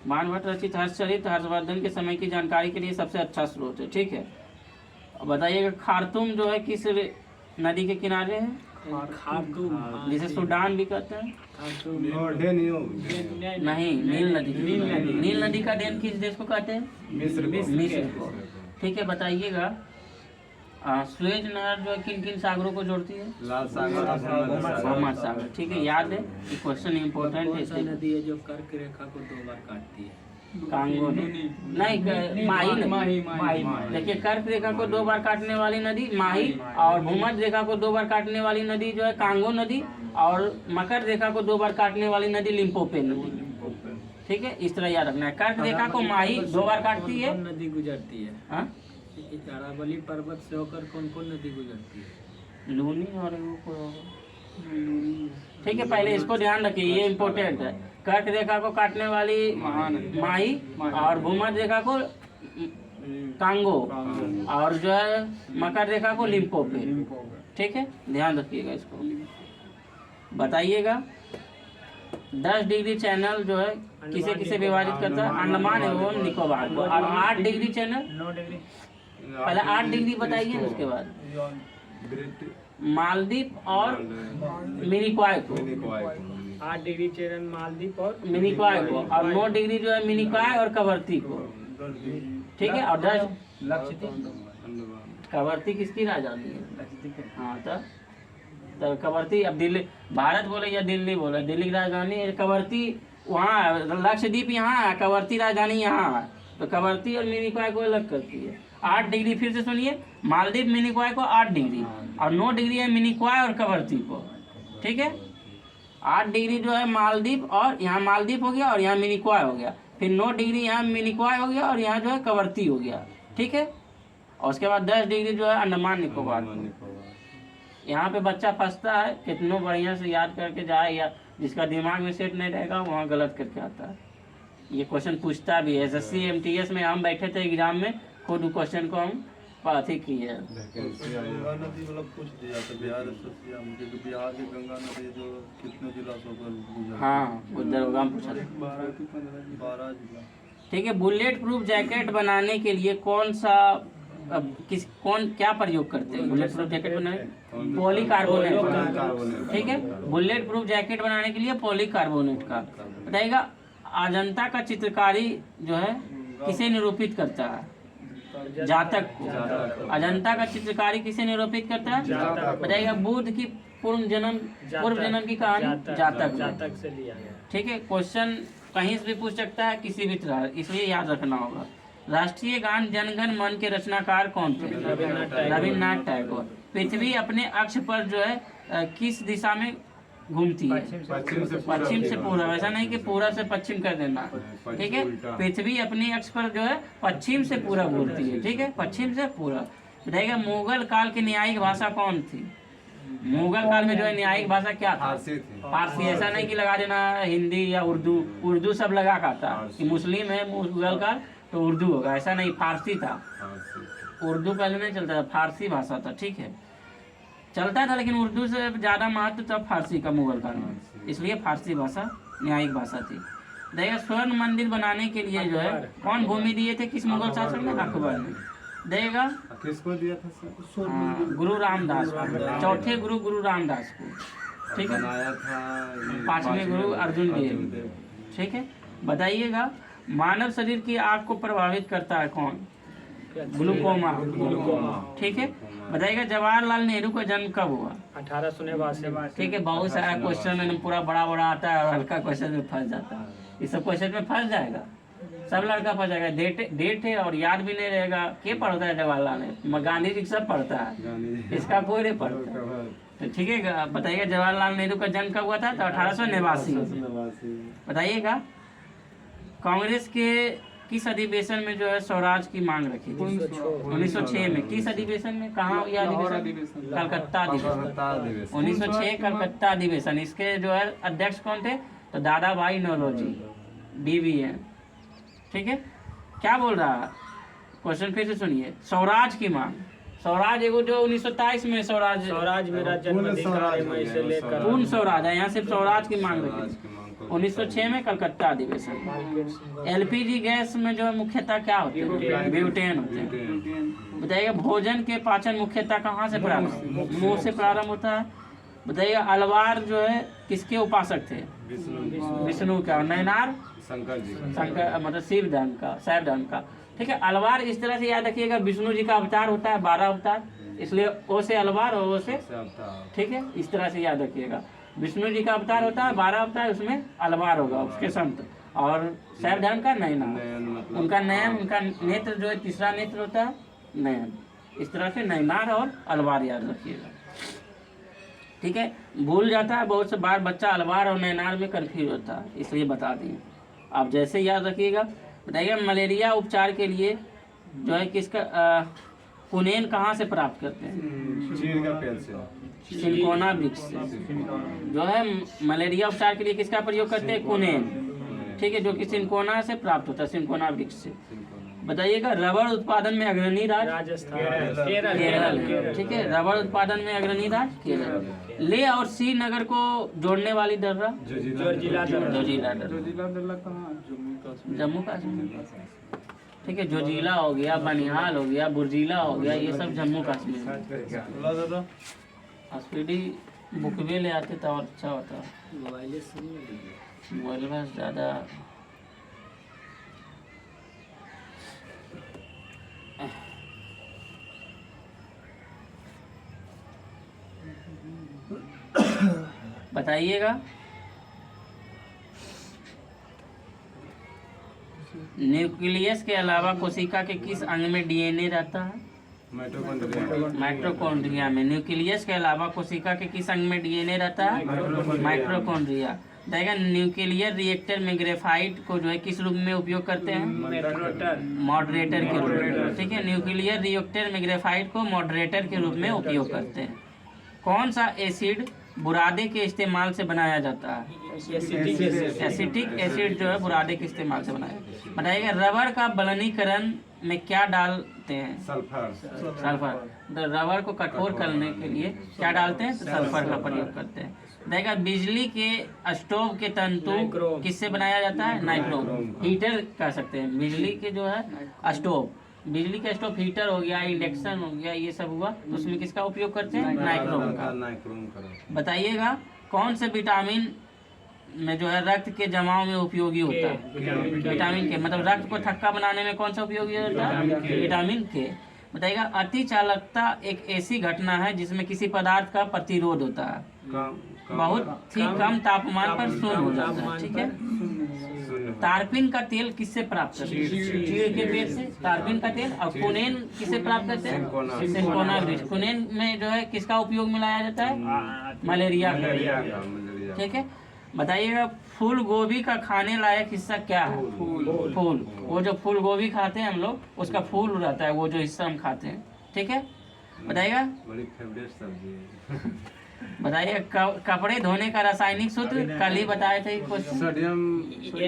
Speaker 1: वानभट्ट रचित हर्षचरित हर्षवर्धन के समय की जानकारी के लिए सबसे अच्छा स्रोत है, ठीक है। बताइएगा खार्तूम जो है किस नदी के किनारे है? खार्तूम, जिसे सूडान भी कहते हैं। नहीं, नील नदी। नील नदी का डेन किस देश को कहते हैं? मिस्र को, ठीक है। बताइएगा सुएज नहर जो है किन किन सागरों को जोड़ती है?
Speaker 3: लाल सागर और
Speaker 1: भूमध्य सागर, ठीक है। याद है, ये क्वेश्चन इंपॉर्टेंट है।
Speaker 2: नदी है जो कर्क रेखा को 2 बार काटती है।
Speaker 1: कांगो नहीं, माही। देखिए कर्क रेखा को 2 बार काटने वाली नदी माही, और भूमध्य रेखा को 2 बार काटने वाली नदी जो है कांगो नदी, और मकर रेखा को 2 बार काटने वाली नदी लिम्पोपो नदी, ठीक है। इस तरह याद रखना है। कर्क रेखा को माही 2 बार काटती है।
Speaker 2: नदी गुजरती है।
Speaker 1: हाँ,
Speaker 2: अरावली पर्वत से होकर कौन कौन नदी गुजरती है?
Speaker 1: लूनी और ठीक है। पहले इसको ध्यान रखिए, ये इम्पोर्टेंट है। कर्क रेखा को काटने वाली माही, और भूमध्य रेखा को कांगो, और जो है मकर रेखा को लिम्पोपो, ठीक है। ध्यान रखिएगा इसको। बताइएगा 10 डिग्री चैनल जो है किसे किसे विभाजित करता है? अंडमान एवं निकोबार को। और 8 डिग्री चैनल,
Speaker 2: 9 डिग्री,
Speaker 1: पहले 8 डिग्री बताइए, उसके बाद मालदीव और मिनिकॉय को।
Speaker 2: 8 डिग्री चैनल मालदीव और
Speaker 1: मिनिकॉय को, और 9 डिग्री जो है मिनिकॉय और कवरती को, ठीक है। और 10 कवरती किसकी राजधानी है? हाँ, तो कवरती, अब दिल्ली भारत बोले या दिल्ली बोले, दिल्ली की राजधानी है कवरती, वहाँ लक्षद्वीप यहाँ है, कवरती राजधानी यहाँ है, तो कवरती और मिनिकॉय को अलग करती है। 8 डिग्री, फिर से सुनिए, मालदीव मिनिकॉय को 8 डिग्री, और 9 डिग्री है मिनिकॉय और कवरती को, ठीक है। 8 डिग्री जो है मालदीव, और यहाँ मालदीव हो गया और यहाँ मिनिकॉय हो गया, फिर 9 डिग्री यहाँ मिनिकॉय हो गया और यहाँ जो है कवरती हो गया, ठीक है। और उसके बाद 10 डिग्री जो है अंडमान निकोबार। यहाँ पे बच्चा फंसता है, कितनों बढ़िया से याद करके जाए, या जिसका दिमाग में सेट नहीं रहेगा वहाँ गलत करके आता है। ये क्वेश्चन पूछता भी है। SSC MTS में हम बैठे थे एग्जाम में, खुद क्वेश्चन को हम अथी किए।
Speaker 3: वैकेंसी आई
Speaker 4: गंगा नदी मतलब पूछ दिया था बिहार एसोसिएशन मुझे कि बिहार की गंगा नदी जो कितने जिला से होकर गुजरती
Speaker 1: हाँ, उधर होगा, हम पूछा था।
Speaker 4: 12 जिला।
Speaker 1: ठीक है, बुलेट प्रूफ जैकेट बनाने के लिए कौन सा क्या प्रयोग करते हैं? बुलेट प्रूफ जैकेट बनाने पॉलीकार्बोनेट। ठीक है, बुलेट प्रूफ जैकेट बनाने के लिए पॉलीकार्बोनेट का बताइएगा। अजंता का चित्रकारी जो है किसे निरूपित करता है? जातक को। अजंता का चित्रकारी किसे निरूपित करता है? बताइएगा। बुद्ध की पूर्व जन्म की कहानी जातक
Speaker 2: से लिया गया।
Speaker 1: ठीक है, क्वेश्चन कहीं से भी पूछ सकता है, किसी भी तरह, इसलिए याद रखना होगा। राष्ट्रीय गान जनगण मन के रचनाकार कौन थे? रविन्द्रनाथ टैगोर। पृथ्वी अपने अक्ष पर जो है किस दिशा में घूमती है? पश्चिम से पूर्व। ऐसा नहीं कि पूरा से पश्चिम कर देना। ठीक है, पृथ्वी अपने अक्ष पर जो है पश्चिम से पूरा घूमती है। ठीक है, पश्चिम से पूरा। बताइएगा, मुगल काल की न्यायिक भाषा कौन थी? मुगल काल में जो है न्यायिक भाषा क्या था? फारसी। ऐसा नहीं कि लगा देना हिंदी या उर्दू सब लगा का था कि मुस्लिम है मुगल काल तो उर्दू होगा, ऐसा नहीं, फारसी था। उर्दू पहले नहीं चलता था, फारसी भाषा था। ठीक है, चलता था लेकिन उर्दू से ज़्यादा महत्व था फारसी का मुगल काल में, इसलिए फारसी भाषा न्यायिक भाषा थी। देखिए, स्वर्ण मंदिर बनाने के लिए जो है कौन भूमि दिए थे? किस मुगल शासक ने? अकबर ने। देगा
Speaker 3: किसको दिया था सर?
Speaker 1: गुरु रामदास को, चौथे गुरु रामदास को। ठीक है,
Speaker 3: बनाया था
Speaker 1: 5वें गुरु अर्जुन देव। ठीक है, बताइएगा, मानव शरीर की आग को प्रभावित करता है कौन? ग्लूकोमा। ठीक है, बताइएगा, जवाहरलाल नेहरू का जन्म कब हुआ?
Speaker 2: 1889।
Speaker 1: ठीक है, बहुत सारा क्वेश्चन में पूरा बड़ा आता है और हल्का क्वेश्चन में फंस जाता है। इस सब क्वेश्चन में फंस जाएगा, सब लड़का फंस जाएगा। डेट है और याद भी नहीं रहेगा। के पढ़ता है? जवाहरलाल नेहरू, गांधी जी सब पढ़ता है, इसका कोई नहीं पढ़ता। तो ठीक है, बताइएगा, जवाहरलाल नेहरू का जन्म कब हुआ था? तो 1889। बताइएगा, कांग्रेस के किस अधिवेशन में जो है स्वराज की मांग रखी थी? 1906 में। किस अधिवेशन में? कहाँ यह अधिवेशन? कलकत्ता अधिवेशन। 1906 कलकत्ता अधिवेशन। इसके जो है अध्यक्ष कौन थे? तो दादा भाई नौरोजी, DVN। ठीक है, क्या बोल रहा है क्वेश्चन? फिर से सुनिए। स्वराज की मांग, स्वराज एगो जो 1927 में स्वराज
Speaker 2: मेरा जन्माधिकार है, मैं इसे लेकर
Speaker 1: पूर्ण स्वराज है, यहाँ सिर्फ स्वराज की मांग रखी। 1906 में कलकत्ता अधिवेशन। LPG गैस में जो है मुख्यतः क्या होते हैं? ब्यूटेन होते हैं। बताइएगा, भोजन के पाचन मुख्यतः कहाँ से प्रारंभ? मुंह से प्रारंभ होता है। बताइएगा, अलवार जो है किसके उपासक थे? विष्णु का। नैनार शंकर मतलब शिव धर्म का। ठीक है, अलवार इस तरह से याद रखिएगा, विष्णु जी का अवतार होता है, 12 अवतार, इसलिए ओ से अलवार और ओ से। ठीक है, इस तरह से याद रखिएगा, विष्णु जी का अवतार होता है, 12 अवतार, उसमें अलवार होगा उसके संत। और शैव धर्म का नयनार, उनका नयन, उनका नेत्र जो है तीसरा नेत्र होता है नयन। इस तरह से नयनार और अलवार याद रखिएगा। ठीक है, भूल जाता है बहुत से बार बच्चा, अलवार और नयनार में कंफ्यूज होता है, इसलिए बता दिए। आप जैसे याद रखिएगा। बताइएगा, मलेरिया उपचार के लिए जो है किसका कुनेन कहाँ से प्राप्त करते हैं?
Speaker 3: चीड़ का पेड़ से,
Speaker 1: सिनकोना वृक्ष से। जो है मलेरिया उपचार के लिए किसका प्रयोग करते हैं? कुनेन। ठीक है, जो कि सिनकोना से प्राप्त होता है, सिनकोना वृक्ष से। बताइएगा, रबड़ उत्पादन में अग्रणी राज्य?
Speaker 2: राजस्थान,
Speaker 1: केरल। ठीक है, रबड़ उत्पादन में अग्रणी राज्य केरल। ले और श्रीनगर को जोड़ने वाली दर्रा? जोजिला दर्रा, जम्मू कश्मीर। ठीक है, जोजिला हो गया, बनिहाल हो गया, बुर्जिला हो गया, ये सब जम्मू कश्मीर। स्पीडी बुक भी ले आते तो और अच्छा होता। मोबाइल में ज़्यादा बताइएगा, न्यूक्लियस के अलावा कोशिका के किस अंग में DNA रहता है? माइटोकॉन्ड्रिया में। न्यूक्लियस के अलावा कोशिका के किस अंग में DNA रहता है? माइटोकॉन्ड्रिया। देखिए, न्यूक्लियर रिएक्टर में ग्रेफाइट को जो है किस रूप में उपयोग करते हैं? मॉडरेटर के रूप में। ठीक है, न्यूक्लियर रिएक्टर में ग्रेफाइट को मॉडरेटर के रूप में उपयोग करते हैं। कौन सा एसिड बुरादे के इस्तेमाल से बनाया जाता है? एसिटिक एसिड जो है बुरादे के इस्तेमाल से बनाया। बताइएगा रबर का बलनीकरण में क्या डालते हैं?
Speaker 3: सल्फर।
Speaker 1: सल्फर। तो रबर को कठोर करने के लिए क्या डालते हैं? तो सल्फर का प्रयोग करते हैं। देखा बिजली के स्टोव के तंतु किससे बनाया जाता है? नाइक्रोम। हीटर कह सकते हैं बिजली के जो है स्टोव, बिजली का स्टोव हीटर हो गया, इंडक्शन हो गया, ये सब हुआ तो उसमें किसका उपयोग करते हैं? नाइक्रोम का।
Speaker 3: नाइक्रोम का।
Speaker 1: बताइएगा कौन से विटामिन में जो है रक्त के जमाव में उपयोगी होता है? विटामिन के, मतलब रक्त को थक्का बनाने में कौन सा उपयोगी होता है? विटामिन के। बताइएगा अति चालकता एक ऐसी घटना है जिसमें किसी पदार्थ का प्रतिरोध होता है, बहुत ही कम तापमान पर शून्य हो जाता है। ठीक है। तारपीन का तेल किससे प्राप्त करते हैं? चीड़ के पेड़ से तारपीन का तेल। और कुनेन किससे प्राप्त करते हैं? सिंकोना वृक्ष। कुनेन में जो है किसका उपयोग में लाया जाता है? मलेरिया का। ठीक है। बताइएगा फूल गोभी का खाने लायक हिस्सा क्या है? फूल। वो जो फूल गोभी खाते हैं हम लोग उसका फूल रहता है, वो जो हिस्सा हम खाते हैं। ठीक है। बताइएगा
Speaker 3: बड़ी फेवरेट सब्जी है।
Speaker 1: बताइए कपड़े धोने का रासायनिक सूत्र कल ही बताए थे question.
Speaker 3: Sodium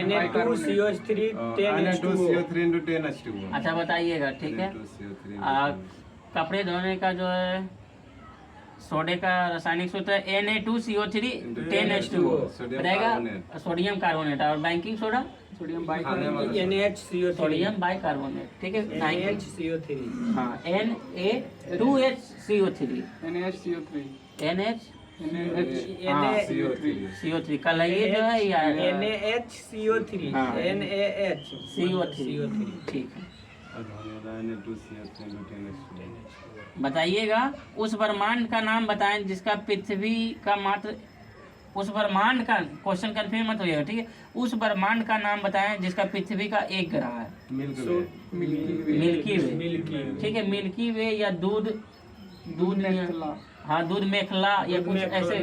Speaker 2: Na2CO3
Speaker 3: Na2CO3 × 10H2O।
Speaker 1: अच्छा बताइएगा। ठीक है। कपड़े धोने का जो है सोडे का रासायनिक सूत्र है Na2CO3 10H2O। बताइएगा सोडियम कार्बोनेट। और banking soda sodium
Speaker 2: NaHCO3
Speaker 1: sodium bicarbonate. ठीक है।
Speaker 2: NaHCO3
Speaker 1: हाँ Na2HCO3 NaCO3 कल ये जो है
Speaker 2: NaHCO3
Speaker 1: हाँ।
Speaker 2: NaHCO3
Speaker 1: ठीक है।
Speaker 3: Na2CO3 × 10H2O।
Speaker 1: बताइएगा उस ब्रह्मांड का नाम बताएं जिसका पृथ्वी का मात्र, उस ब्रह्मांड का क्वेश्चन कंफ्यूज मत होइएगा। ठीक है। उस ब्रह्मांड का नाम बताएं जिसका पृथ्वी का एक ग्रह है। मिल्की वे। ठीक है। मिल्की वे या दूध हाँ दूध मेखला या कुछ ऐसे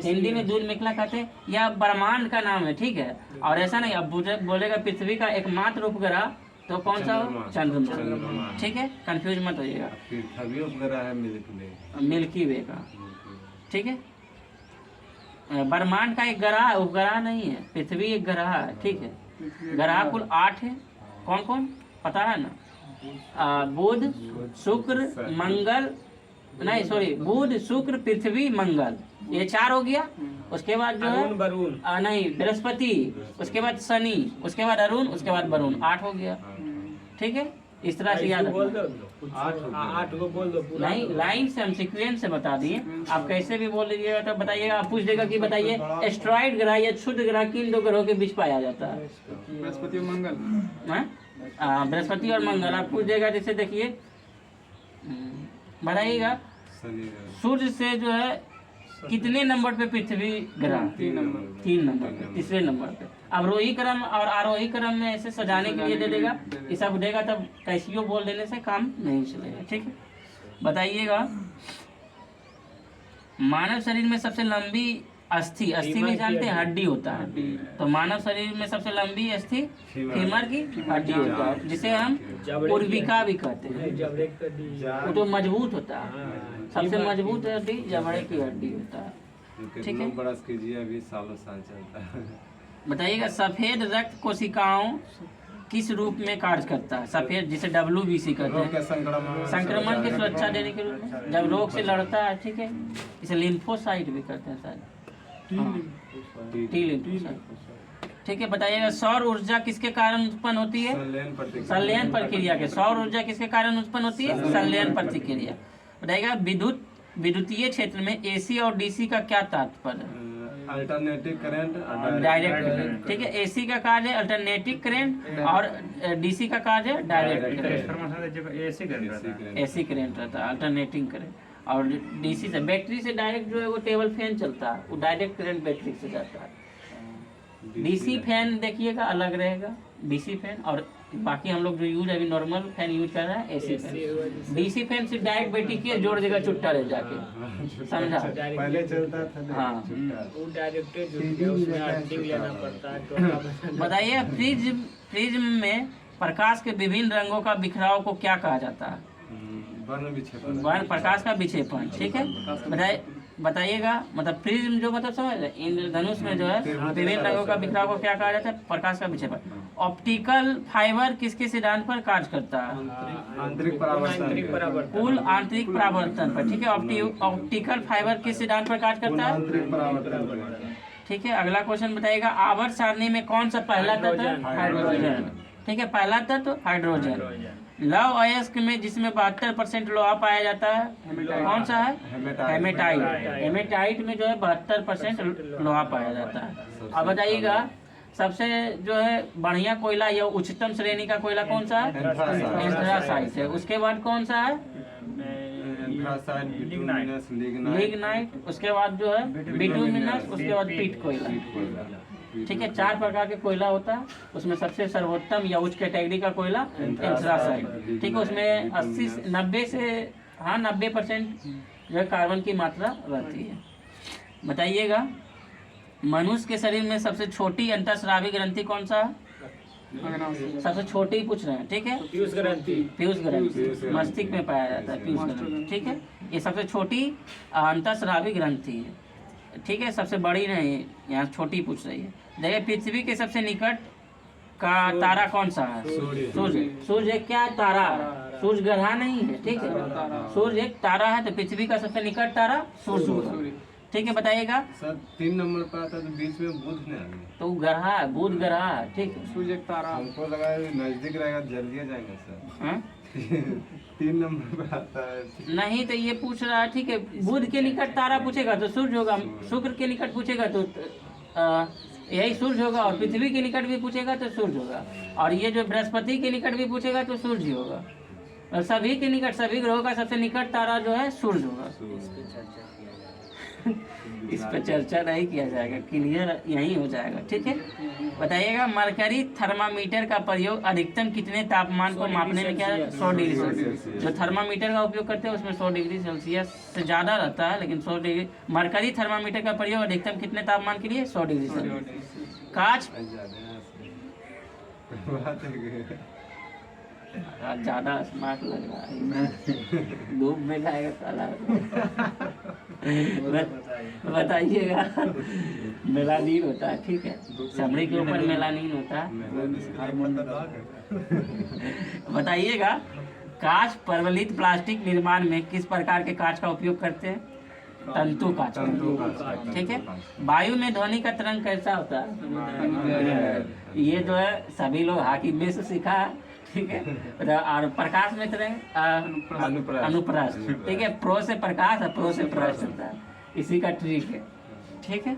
Speaker 1: हिंदी में दूध मेखला कहते हैं, या ब्रह्मांड का नाम है। ठीक है। और ऐसा नहीं अब बोलेगा पृथ्वी का एकमात्र उपग्रह तो कौन सा हो? चंद्रमा। ठीक है। कंफ्यूज मत होइएगा।
Speaker 3: पृथ्वी उपग्रह है
Speaker 1: मिल्की वे का। ठीक है। ब्रह्मांड का एक ग्रह है, उपग्रह नहीं है। पृथ्वी एक ग्रह है। ठीक है। ग्रह कुल 8 है। कौन कौन पता है ना? बुध शुक्र मंगल, नहीं सॉरी बुध शुक्र पृथ्वी मंगल, ये 4 हो गया। उसके बाद जो है
Speaker 2: वरुण
Speaker 1: नहीं बृहस्पति, उसके बाद शनि, उसके बाद अरुण, उसके बाद वरुण, 8 हो गया। ठीक है। इस तरह से याद
Speaker 2: बोल
Speaker 1: रखना।
Speaker 2: दो 8 को बोल दो पूरा।
Speaker 1: नहीं लाइन से हम सीक्वेंस से बता दिए, आप कैसे भी बोल लीजिएगा तो बताइएगा। आप पूछ देगा कि बताइए एस्ट्रॉइड ग्रह या क्षुद्र ग्रह किन 2 ग्रहों के बीच पाया जाता है?
Speaker 3: बृहस्पति और मंगल।
Speaker 1: बृहस्पति और मंगल। आप पूछ देगा जैसे देखिए बताइएगा सूर्य से जो है कितने नंबर पे पृथ्वी ग्रह? 3 नंबर पे, तीसरे नंबर पे। अवरोही क्रम और आरोही क्रम में ऐसे सजाने के लिए दे देगा, ये सब देगा तब कैसियो बोल देने से काम नहीं चलेगा। ठीक है। बताइएगा मानव शरीर में सबसे लंबी अस्थि में जानते हैं हड्डी होता है, तो मानव शरीर में सबसे लंबी अस्थि फीमर की हड्डी होता है, जिसे हम पूर्विका भी कहते हैं। वो तो मजबूत होता है, सबसे मजबूत हड्डी जबड़े की हड्डी होता है। ठीक है।
Speaker 3: बरस कीजिए अभी सालों साल चलता है।
Speaker 1: बताइएगा सफेद रक्त कोशिकाओं किस रूप में कार्य करता है? सफेद जिसे WBC कहते हैं, संक्रमण की सुरक्षा देने के रूप में जब रोग से लड़ता है। ठीक है। इसे लिम्फोसाइट भी कहते हैं शायद, टी लिम्फोसाइट। ठीक है। बताइएगा सौर ऊर्जा किसके कारण उत्पन्न होती है? संलयन प्रक्रिया के। सौर ऊर्जा किसके कारण उत्पन्न होती है? संलयन प्रक्रिया। बताइएगा विद्युतीय क्षेत्र में AC और DC का क्या तात्पर्य है?
Speaker 3: Alternative current,
Speaker 1: direct current. ठीक है। AC का कार्य है अल्टरनेटिव करंट और DC का कार्य है डायरेक्ट करंट। AC करंट रहता है, अल्टरनेटिंग करंट। और DC से बैटरी से डायरेक्ट जो है वो टेबल फैन चलता है, वो डायरेक्ट करंट बैटरी से जाता है। DC फैन देखिएगा अलग रहेगा, DC फैन। और बाकी हम लोग जो यूज अभी नॉर्मल फैन यूज कर रहे हैं AC फैन। DC फैन से डायरेक्ट बैटरी के जोड़ देगा चुट्टा रह जाके, समझा?
Speaker 3: पहले चलता था।
Speaker 1: हाँ।
Speaker 2: वो डायरेक्ट उसमें अर्थिंग लेना पड़ता है।
Speaker 1: बताइए प्रिज्म में प्रकाश के विभिन्न रंगों का बिखराव को क्या कहा जाता है?
Speaker 3: वर्ण विक्षेपण।
Speaker 1: वर्ण प्रकाश का विक्षेपण। ठीक है। बताइए बताइएगा, मतलब प्रिज्म जो मतलब समझ रहे, इंद्रधनुष में जो है विभिन्न रंगों का बिखराव को क्या कहा जाता है? प्रकाश का विक्षेपण। ऑप्टिकल फाइबर किसके सिद्धांत पर कार्य करता है?
Speaker 3: आंतरिक परावर्तन।
Speaker 1: कुल आंतरिक परावर्तन पर। ठीक है, ऑप्टिकल फाइबर किस सिद्धांत पर कार्य करता है?
Speaker 3: आंतरिक परावर्तन।
Speaker 1: ठीक है, अगला क्वेश्चन बताइएगा, आवर्त सारणी में कौन सा पहला तत्व है? हाइड्रोजन। ठीक है, पहला तत्व हाइड्रोजन। लौह अयस्क में जिसमें 72% लोहा पाया जाता है, कौन सा है? हेमेटाइट। हेमेटाइट में जो है 72% लोहा पाया जाता है। अब बताइएगा, सबसे जो है बढ़िया कोयला या उच्चतम श्रेणी का कोयला कौन सा है? एंथ्रासाइट है। उसके बाद कौन सा है? लिग्नाइट। उसके बाद जो है बिटुमिनस। उसके बाद पीट कोयला। ठीक है, 4 प्रकार के कोयला होता है, उसमें सबसे सर्वोत्तम या उच्च कैटेगरी का कोयला एंथ्रासाइट। ठीक है, उसमें 90% जो है कार्बन की मात्रा रहती है। बताइएगा, मनुष्य के शरीर में सबसे छोटी अंतःस्रावी ग्रंथि कौन सा है? सबसे छोटी पूछ रहे हैं। ठीक है,
Speaker 2: पीयूष ग्रंथि
Speaker 1: मस्तिष्क में पाया जाता है, पीयूष ग्रंथि। ठीक है, ये सबसे छोटी अंतःस्रावी ग्रंथि है। ठीक है, सबसे बड़ी नहीं, यहाँ छोटी पूछ रही है। देखिए, पृथ्वी के सबसे निकट का तारा कौन सा है? सूर्य। सूर्य एक क्या तारा है, सूर्य ग्रह नहीं है। ठीक है, सूर्य एक तारा है, तो पृथ्वी का सबसे निकट तारा सूर्य। ठीक है, बताइएगा।
Speaker 3: सर 3 नंबर पर आता है तो बीच में बुध नहीं आएंगे,
Speaker 1: तो ग्रह है, बुध ग्रह है। ठीक है,
Speaker 3: सूर्य एक तारा। हमको लगा नजदीक रहेगा, जल्दी जाएंगे सर।
Speaker 1: हाँ?
Speaker 3: 3 नंबर पर आता है।
Speaker 1: नहीं, तो ये पूछ रहा है। ठीक है, बुध के निकट तारा पूछेगा तो सूर्य होगा, शुक्र के निकट पूछेगा तो यही सूर्य होगा, और पृथ्वी के निकट भी पूछेगा तो सूर्य होगा, और ये जो बृहस्पति के निकट भी पूछेगा तो सूर्य होगा, और सभी के निकट, सभी ग्रहों का सबसे निकट तारा जो है सूर्य होगा। इस पर चर्चा नहीं किया जाएगा, क्लियर यही हो जाएगा। ठीक है, बताइएगा, मरकरी थर्मामीटर का प्रयोग अधिकतम कितने तापमान को मापने में किया? 100 डिग्री सेल्सियस। जो थर्मामीटर का उपयोग करते हैं उसमें 100 डिग्री सेल्सियस से ज़्यादा रहता है, लेकिन 100 डिग्री मरकरी थर्मामीटर का प्रयोग अधिकतम कितने तापमान के लिए? 100 डिग्री सेल्सियस। कांच ज़्यादा स्मार्ट लग रहा है, धूप में खाएगा साला। बताइएगा, मेलानिन होता है। ठीक है, चमड़ी के ऊपर मेलानिन होता है। बताइएगा, कांच परवलित प्लास्टिक निर्माण में किस प्रकार के कांच का उपयोग करते हैं? तंतु कांच। ठीक है, वायु में ध्वनि का तरंग कैसा होता है? ये जो है सभी लोग हाकी में से सीखा है। ठीक है, और प्रकाश में तरंग अनुप्रस्थ। ठीक है, प्रो से प्रकाश और प्रो से प्रकाश होता है, इसी का ट्रिक है। ठीक है,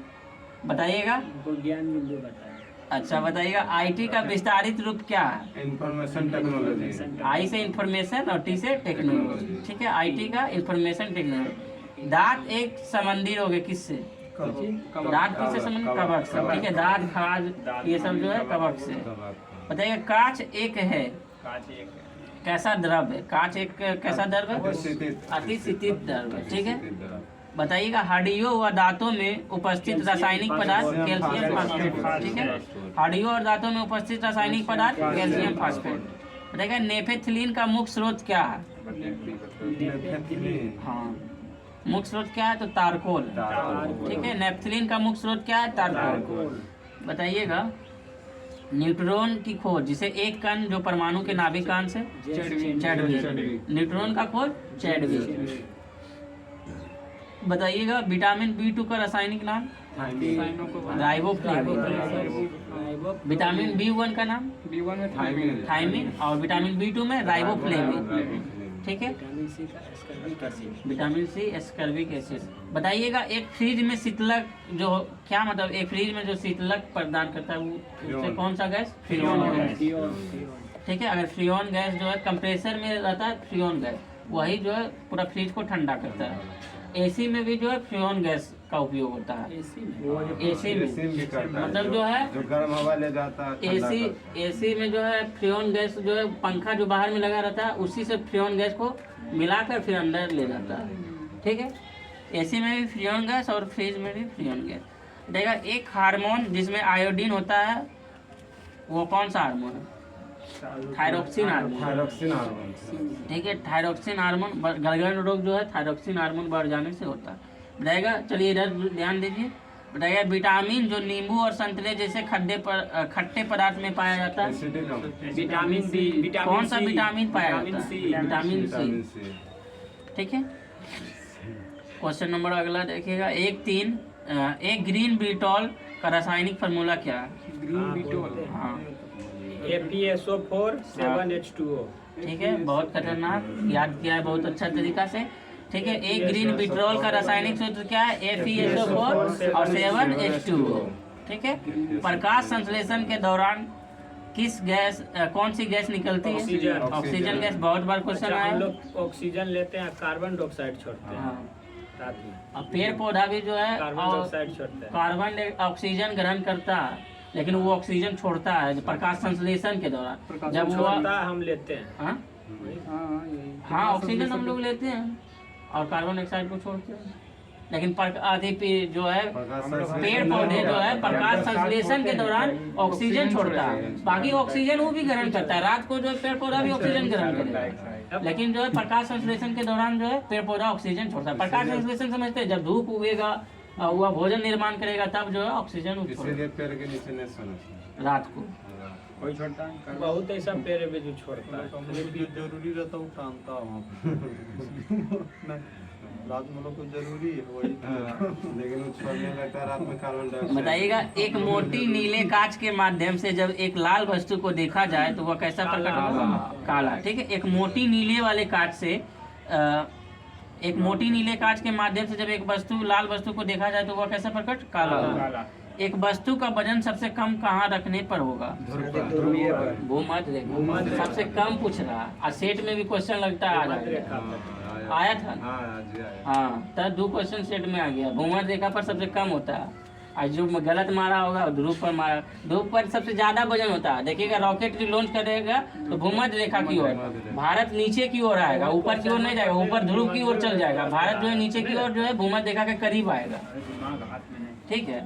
Speaker 1: बताइएगा।
Speaker 2: ज्ञान बिंदु बताएं।
Speaker 1: अच्छा, बताइएगा, आईटी का विस्तारित रूप क्या है?
Speaker 3: Information technology.
Speaker 1: आई से इंफॉर्मेशन और टी से टेक्नोलॉजी। ठीक है, आईटी का इंफॉर्मेशन टेक्नोलॉजी। दांत एक संबंधी रोग है किससे? दांत किससे संबंधित? कवक से। ठीक है, दांत, खाज, ये सब जो है कवक से। बताइएगा, कांच एक है, कैसा द्रव है? कांच एक कैसा द्रव है? अतिशीतित द्रव है। ठीक है, बताइएगा, हड्डियों व दांतों में उपस्थित रासायनिक पदार्थ कैल्शियम फास्फेट। ठीक है, हड्डियों और दांतों में उपस्थित रासायनिक पदार्थ कैल्शियम फास्फेट। बताइएगा, नेफेथिलीन का मुख्य स्रोत क्या है? हाँ, मुख्य स्रोत क्या है? तो तारकोल। ठीक है, नेफ्थलीन का मुख्य स्रोत क्या है? तारकोल। बताइएगा, न्यूट्रॉन की खोज, जिसे एक कण जो परमाणु के नाभिक कण से चैडविक। न्यूट्रॉन का खोज चैडविक। बताइएगा, विटामिन B2 का रासायनिक नाम? राइबोफ्लेविन। विटामिन B1 का नाम? थायमिन। और विटामिन B2 में राइबोफ्लेविन। ठीक है, विटामिन सी एस्कर्बिक एसिड। बताइएगा, एक फ्रिज में शीतलक जो क्या मतलब, एक फ्रिज में जो शीतलक प्रदान करता है वो उससे कौन सा गैस? Freon gas. ठीक है, अगर फ्रीऑन गैस जो है कंप्रेसर में रहता है, फ्रीऑन गैस वही जो है पूरा फ्रिज को ठंडा करता है। एसी में भी जो है फ्रीऑन गैस का उपयोग होता है। एसी में मतलब जो है
Speaker 3: जो गर्म हवा ले जाता है।
Speaker 1: एसी में जो है फ्रीऑन गैस जो है पंखा जो बाहर में लगा रहता है उसी से फ्रीऑन गैस को मिलाकर फिर अंदर ले जाता है। ठीक है, एसी में भी फ्रीऑन गैस और फ्रिज में भी फ्रीऑन गैस। देखा, एक हार्मोन जिसमें आयोडीन होता है वो कौन सा हार्मोन है? Thyroxine hormone. ठीक है, थायरोक्सिन हार्मोन, गलगन रोग जो है थायरोक्सिन हार्मोन बढ़ जाने से होता है। बताएगा। चलिए इधर ध्यान दीजिए। बताइए विटामिन जो नींबू और संतरे जैसे खट्टे पदार्थ में पाया जाता है।
Speaker 3: एसिडिक
Speaker 2: विटामिन डी,
Speaker 1: कौन सा विटामिन पाया जाता है?
Speaker 2: C.
Speaker 1: Vitamin
Speaker 3: vitamin
Speaker 1: C.
Speaker 3: C.
Speaker 1: ठीक है। क्वेश्चन नंबर अगला देखिएगा। एक ग्रीन ब्रिटॉल का रासायनिक फार्मूला क्या है?
Speaker 2: ग्रीन बीटोल,
Speaker 1: हाँ
Speaker 2: FeSO4 7H2O।
Speaker 1: ठीक है, बहुत खतरनाक, याद किया है बहुत अच्छा तरीका से। ठीक है, एक ग्रीन ब्रिटॉल का रासायनिक सूत्र क्या है? FeSO4 और 7H2O। ठीक है। प्रकाश संश्लेषण के दौरान कौन सी गैस निकलती है?
Speaker 2: ऑक्सीजन।
Speaker 1: Oxygen gas. बहुत बार क्वेश्चन
Speaker 2: अच्छा,
Speaker 1: आया।
Speaker 2: हम लोग ऑक्सीजन लेते हैं, कार्बन डाइऑक्साइड छोड़ते हैं
Speaker 1: हाँ।
Speaker 2: साथ में।
Speaker 1: अब पेड़ पौधा भी जो है
Speaker 2: कार्बन डाइऑक्साइड छोड़ते हैं।
Speaker 1: कार्बन ऑक्सीजन ग्रहण करता है, लेकिन वो ऑक्सीजन छोड़ता है जो प्रकाश संश्लेषण के दौरान। जब वो
Speaker 2: छोड़ता है, हम लेते हैं।
Speaker 1: हाँ हाँ ऑक्सीजन हम लोग लेते हैं और कार्बन डाइऑक्साइड को छोड़ते हैं। लेकिन जो है पेड़ पौधे जो है प्रकाश संश्लेषण के दौरान ऑक्सीजन छोड़ता है, बाकी ऑक्सीजन वो भी ग्रहण करता है। रात को जो है पेड़ पौधा भी ऑक्सीजन ग्रहण करेगा, लेकिन जो है प्रकाश संश्लेषण के दौरान जो है पेड़ पौधा ऑक्सीजन छोड़ता है। प्रकाश संश्लेषण समझते हैं, जब धूप उगेगा वह भोजन निर्माण करेगा तब जो है ऑक्सीजन
Speaker 3: इसीलिए पेड़ के नीचे नहीं सोना चाहिए
Speaker 1: रात को।
Speaker 3: कोई छोड़ता है
Speaker 2: बहुत ऐसा पेड़ है जो छोड़ता है।
Speaker 4: जो जरूरी रहता है वो टानता है वहाँ पे। रात में लोग को जरूरी है वही।
Speaker 3: लेकिन वो छोड़ने लगता है रात में कार्बन डाइऑक्साइड।
Speaker 1: बताइएगा। एक मोटी नीले कांच के माध्यम से जब एक लाल वस्तु को देखा जाए तो वह कैसा प्रकट होगा? काला। ठीक है। एक मोटी नीले वाले कांच से एक मोटी नीले कांच के माध्यम से जब एक लाल वस्तु को देखा जाए तो वह कैसा प्रकट? काला होगा। एक वस्तु का वजन सबसे कम कहाँ रखने पर होगा? भूमध्य रेखा। सबसे कम पूछ रहा है, और सेट में भी क्वेश्चन लगता है आया था। हाँ, तब 2 क्वेश्चन सेट में आ गया। भूमध्य रेखा पर सबसे कम होता है, और जो गलत मारा होगा ध्रुव पर मारा। ध्रुव पर सबसे ज्यादा वजन होता है। देखिएगा, रॉकेट लॉन्च करेगा तो भूमध्य रेखा की ओर, भारत नीचे की ओर आएगा, ऊपर की ओर नहीं जाएगा। ऊपर ध्रुव की ओर चल जाएगा, भारत जो है नीचे की ओर जो है भूमध्य रेखा के करीब आएगा। ठीक है,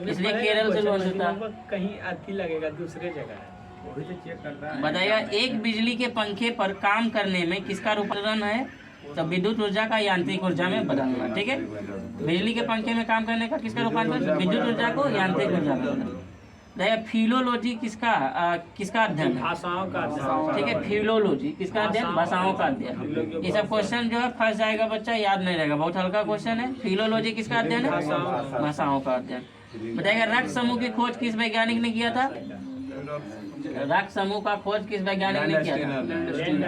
Speaker 1: इसलिए केरल से लॉन्च होता है।
Speaker 2: कहीं अति लगेगा, दूसरे जगह है।
Speaker 1: बताइएगा। एक बिजली के पंखे पर काम करने में किसका रूपांतरण है? तो विद्युत ऊर्जा का यांत्रिक ऊर्जा में बदलना। ठीक है, बिजली के पंखे में काम करने का किसका रूपांतरण? विद्युत ऊर्जा को यांत्रिक ऊर्जा में बदलना। देखिए, फिलोलॉजी किसका अध्ययन है?
Speaker 2: भाषाओं का अध्ययन।
Speaker 1: ठीक है, फिलोलॉजी किसका अध्ययन? भाषाओं का अध्ययन। ये सब क्वेश्चन जो है फंस जाएगा बच्चा, याद नहीं रहेगा, बहुत हल्का क्वेश्चन है। फिलोलॉजी किसका अध्ययन है? भाषाओं का अध्ययन। बताइएगा। रक्त समूह की खोज किस वैज्ञानिक ने किया था? रक्त समूह का खोज किस वैज्ञानिक ने किया था?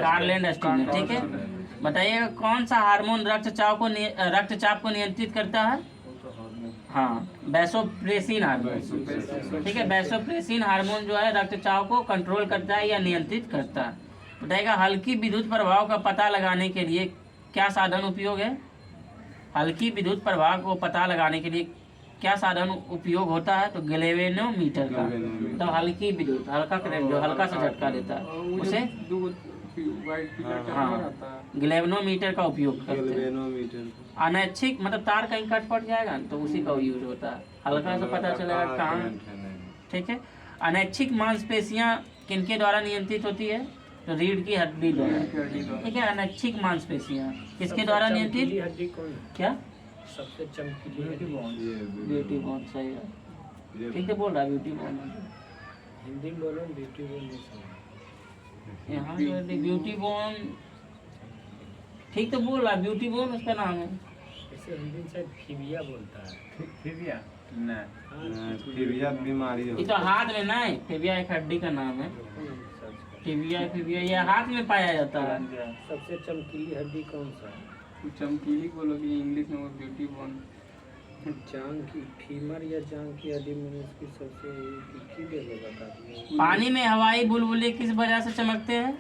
Speaker 1: कार्ल लैंडस्टीन ने। ठीक है। बताइएगा। कौन सा हार्मोन रक्तचाप को नियंत्रित करता है? हाँ, वैसोप्रेसिन हार्मोन। ठीक है, वैसोप्रेसिन हार्मोन जो है रक्तचाप को कंट्रोल करता है या नियंत्रित करता है। बताइएगा। हल्की विद्युत प्रभाव का पता लगाने के लिए क्या साधन उपयोग है? हल्की विद्युत प्रभाव को पता लगाने के लिए क्या साधन उपयोग होता है? तो गैल्वेनोमीटर का। तो हल्की विद्युत, हल्का करंट जो हल्का सा झटका देता है उसे गैल्वेनोमीटर का उपयोग करते हैं। अनैच्छिक मतलब तार कहीं कट पड़ जाएगा तो उसी का यूज होता है, हल्का सा पता चलेगा कहाँ। ठीक है। अनैच्छिक मांसपेशियां किनके द्वारा नियंत्रित होती है? तो रीढ़ की हड्डी द्वारा। ठीक है। अनैच्छिक मांसपेशियां किसके द्वारा नियंत्रित?
Speaker 2: हड्डी कौन है?
Speaker 1: क्या?
Speaker 2: सबसे चमकीली
Speaker 1: ब्यूटी बॉन्ड। सही है, ठीक है बोल रहा है ब्यूटी बॉन्ड।
Speaker 2: हिंदी में बोलो, ब्यूटी बॉन्ड
Speaker 1: यहाँ ब्यूटी बॉन्ड ठीक तो बोल रहा है, ब्यूटी बॉन्ड उसका नाम है।
Speaker 2: इसे हिंदी में शायद फीबिया बोलता है। फीबिया
Speaker 3: फीबिया बीमारी
Speaker 1: ये तो हाथ में ना है, फीबिया एक हड्डी का नाम है। फीबिया ये हाथ में पाया जाता है।
Speaker 2: सबसे चमकीली हड्डी कौन सा है?
Speaker 5: चमकीली बोलोगे इंग्लिश में, वो ब्यूटी बॉन्ड।
Speaker 2: जांग की, फीमर या जांग की हड्डी में उसकी सबसे तीखी जगह बता दिए।
Speaker 1: पानी में हवाई बुलबुले किस वजह से चमकते हैं?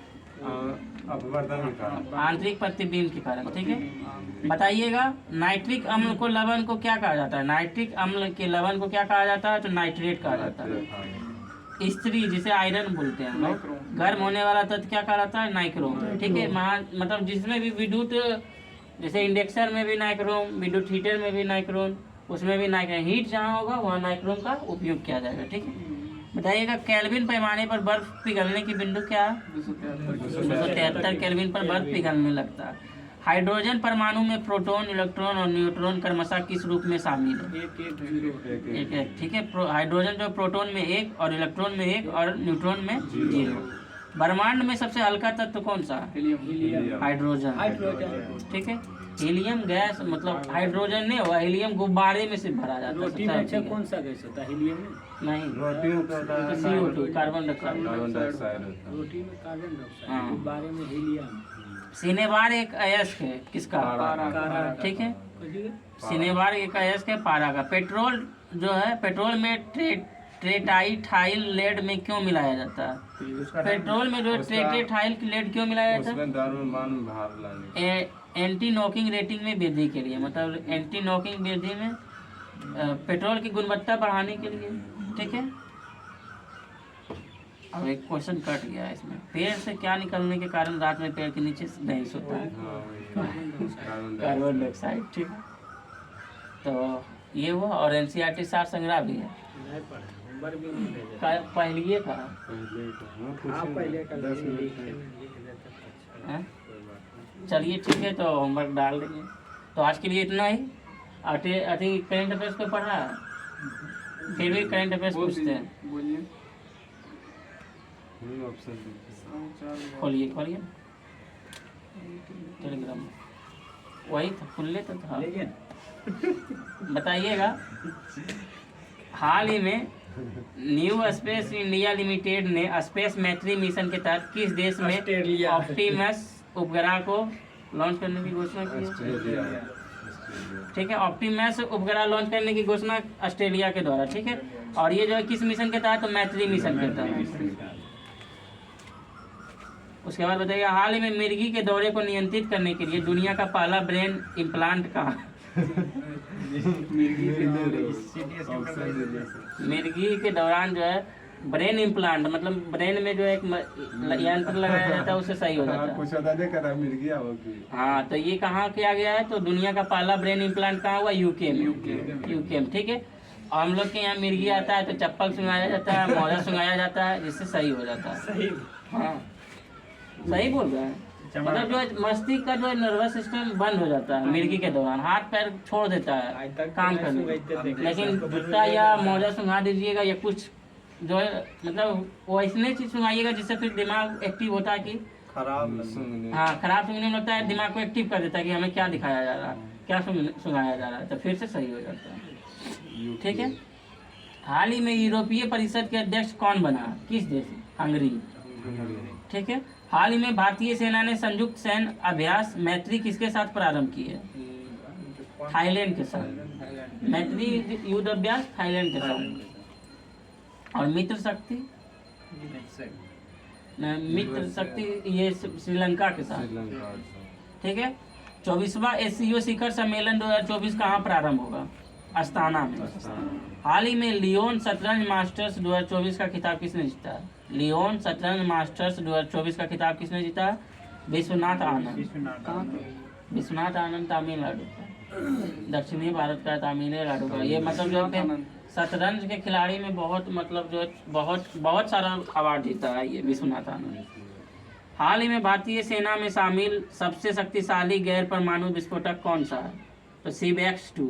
Speaker 3: अपवर्तन के कारण,
Speaker 1: आंतरिक प्रतिबिंब के कारण। ठीक है। बताइएगा। नाइट्रिक अम्ल को लवण को क्या कहा जाता है? नाइट्रिक अम्ल के लवण को क्या कहा जाता है? तो नाइट्रेट कहा जाता है। स्त्री जिसे आयरन बोलते हैं लोग, गर्म होने वाला तत्व क्या कहा जाता है? नाइक्रोम। ठीक है। मतलब जिसमें भी विद्युत, जैसे इंडक्शन में भी नाइक्रोम, विद्युत हीटर में भी नाइक्रोम, उसमें भी नाइक्रोम, हीट जहाँ होगा वहाँ नाइक्रोम का उपयोग किया जाएगा। ठीक है। बताइएगा। केल्विन पैमाने पर बर्फ पिघलने की बिंदु क्या है? 273 केल्विन पर बर्फ पिघलने लगता है। हाइड्रोजन परमाणु में प्रोटॉन, इलेक्ट्रॉन और न्यूट्रॉन क्रमशः किस रूप में शामिल है?
Speaker 2: एक एक जीरो
Speaker 1: एक है, ठीक है। हाइड्रोजन जो प्रोटॉन में 1 और इलेक्ट्रॉन में 1 और न्यूट्रॉन में 0। ब्रह्मांड में सबसे हल्का तत्व कौन सा है?
Speaker 2: Helium
Speaker 1: hydrogen.
Speaker 2: हाइड्रोजन
Speaker 1: ठीक है। हीलियम गैस मतलब हाइड्रोजन नहीं हुआ, हीलियम गुब्बारे में से भरा जाता है।
Speaker 2: रोटी में अच्छा कौन सा गैस होता है? हीलियम में।
Speaker 1: नहीं,
Speaker 3: रोटी में तो होता है
Speaker 1: CO2 carbon dioxide.
Speaker 3: Carbon dioxide होता है।
Speaker 2: रोटी में कार्बन डाइऑक्साइड,
Speaker 1: हाँ।
Speaker 2: गुब्बारे में हीलियम।
Speaker 1: सिनेबार एक अयस्क है, किसका?
Speaker 2: कारा
Speaker 1: ठीक है।
Speaker 2: कुछ
Speaker 1: सिनेबार एक अयस्क है पारा का। पेट्रोल जो है, पेट्रोल में ट्रेटाइथाइल लेड में क्यों मिलाया जाता है? पेट्रोल में जो ट्रेटाइथाइल लेड क्यों मिलाया जाता है?
Speaker 3: उसमें द्रव्यमान बाहर लाने
Speaker 1: एंटी नॉकिंग रेटिंग में वृद्धि के लिए, मतलब एंटी नॉकिंग वृद्धि में पेट्रोल की गुणवत्ता बढ़ाने के लिए। ठीक है। अब एक क्वेश्चन कट गया है इसमें। पेड़ से क्या निकलने के कारण रात में पेड़ के नीचे नहीं सोता है? Carbon dioxide. ठीक है। तो ये हुआ। और NCERT सार संग्रह भी है।
Speaker 2: नहीं पढ़ा, नंबर भी नहीं भेजा।
Speaker 1: पहले का
Speaker 2: हाँ पहले का
Speaker 3: 10 मिनट
Speaker 2: लिख देता अच्छा।
Speaker 1: हैं? चलिए ठीक है, तो होमवर्क डाल देंगे। तो आज के लिए इतना ही। अति करंट अफेयर्स को पढ़ा है, फिर भी करंट अफेयर्स पूछते हैं।
Speaker 5: बोलिए।
Speaker 3: ऑप्शन
Speaker 1: खोलिए टेलीग्राम, वही था, खुल लेता था।
Speaker 2: लेकिन
Speaker 1: बताइएगा, हाल ही में न्यू स्पेस इंडिया लिमिटेड ने स्पेस मैत्री मिशन के तहत किस देश में
Speaker 2: ऑस्ट्रेलिया।
Speaker 1: ऑप्टिमस उपग्रह को लॉन्च करने की घोषणा की है? ठीक है। ऑप्टिमस उपग्रह लॉन्च करने की घोषणा ऑस्ट्रेलिया के द्वारा। ठीक है। और ये जो है किस मिशन के तहत? तो मैत्री मिशन के तहत। उसके बाद बताइएगा, हाल ही में मिर्गी के दौरे को नियंत्रित करने के लिए दुनिया का पहला ब्रेन इम्प्लांट कहाँ? मिर्गी के दौरान जो है ब्रेन इम्प्लांट, मतलब ब्रेन में जो एक यंत्र लगाया जाता है, उससे सही हो जाता है।
Speaker 3: कुछ अदा नहीं करा मिल गया होगी।
Speaker 1: हाँ, तो ये कहाँ किया गया है? तो दुनिया का पहला ब्रेन इम्प्लांट कहाँ हुआ? यूके में। यूके में। ठीक है। और हम लोग के यहाँ मिर्गी आता है तो चप्पल सुंघाया जाता है, मोजा सुंघाया जाता है, जिससे सही हो जाता है।
Speaker 2: सही
Speaker 1: हाँ, सही बोल रहे हैं। मतलब जो है मस्तिष्क का जो है नर्वस सिस्टम बंद हो जाता है मिर्गी के दौरान, हाथ पैर छोड़ देता है
Speaker 2: आज तक
Speaker 1: काम
Speaker 2: तो
Speaker 1: करने।
Speaker 2: नहीं सुनते थे।
Speaker 1: लेकिन जूता या मोजा सुंघा दीजिएगा या कुछ जो है, मतलब वो ऐसने चीज सुंघाइएगा जिससे फिर दिमाग एक्टिव होता है कि
Speaker 4: खराब
Speaker 1: हाँ, खराब सुनने में लगता है, दिमाग को एक्टिव कर देता है कि हमें क्या दिखाया जा रहा है, क्या सुनाया जा रहा है, तो फिर से सही हो जाता है। ठीक है। हाल ही में यूरोपीय परिषद के अध्यक्ष कौन बना? किस देश? हंगरी। ठीक है। हाल ही में भारतीय सेना ने संयुक्त सैन्य अभ्यास मैत्री किसके साथ प्रारंभ की है? थाईलैंड के साथ। मैत्री युद्ध अभ्यास थाईलैंड के साथ। और मित्र शक्ति ये श्रीलंका के साथ। ठीक है। 24वां SCO शिखर सम्मेलन 2024 कहाँ प्रारंभ होगा? अस्ताना में। हाल ही में लियोन शतरंज मास्टर्स 2024 का खिताब किसने जीता? लियोन शतरंज मास्टर्स 2024 का खिताब किसने जीता? विश्वनाथ आनंद। विश्वनाथ आनंद तमिलनाडु का, दक्षिणी भारत का तमिलनाडु का। ये मतलब जो है शतरंज के खिलाड़ी में बहुत मतलब जो बहुत सारा अवार्ड जीता है ये विश्वनाथ आनंद। हाल ही में भारतीय सेना में शामिल सबसे शक्तिशाली गैर परमाणु विस्फोटक कौन सा है? तो CBX-2।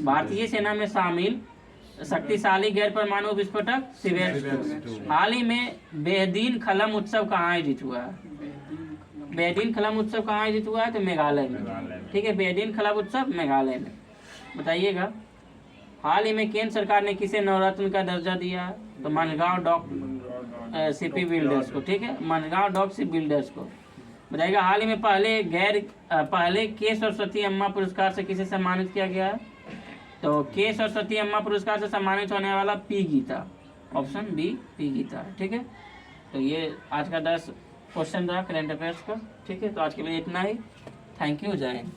Speaker 1: भारतीय सेना में शामिल शक्तिशाली गैर परमाणु विस्फोटक CBX-2। हाल ही में बेहदीन खलम उत्सव कहाँ आयोजित हुआ है? बेहदीन खलम उत्सव कहाँ आयोजित हुआ है? तो मेघालय में। ठीक है। बेहदीन खलम उत्सव मेघालय में। बताइएगा, हाल ही में केंद्र सरकार ने किसे नवरत्न का दर्जा दिया है? तो मनगांव डॉक सीपी बिल्डर्स को। ठीक है। मनगांव डॉक शिप बिल्डर्स को। बताइएगा, हाल ही में पहले के सरस्वती अम्मा पुरस्कार से किसे सम्मानित किया गया है? तो के सरस्वती अम्मा पुरस्कार से सम्मानित होने वाला P Geeta. Option B, P Geeta. ठीक है। तो ये आज का 10 क्वेश्चन रहा करंट अफेयर्स का। ठीक है। तो आज के लिए इतना ही। Thank you. जय हिंद।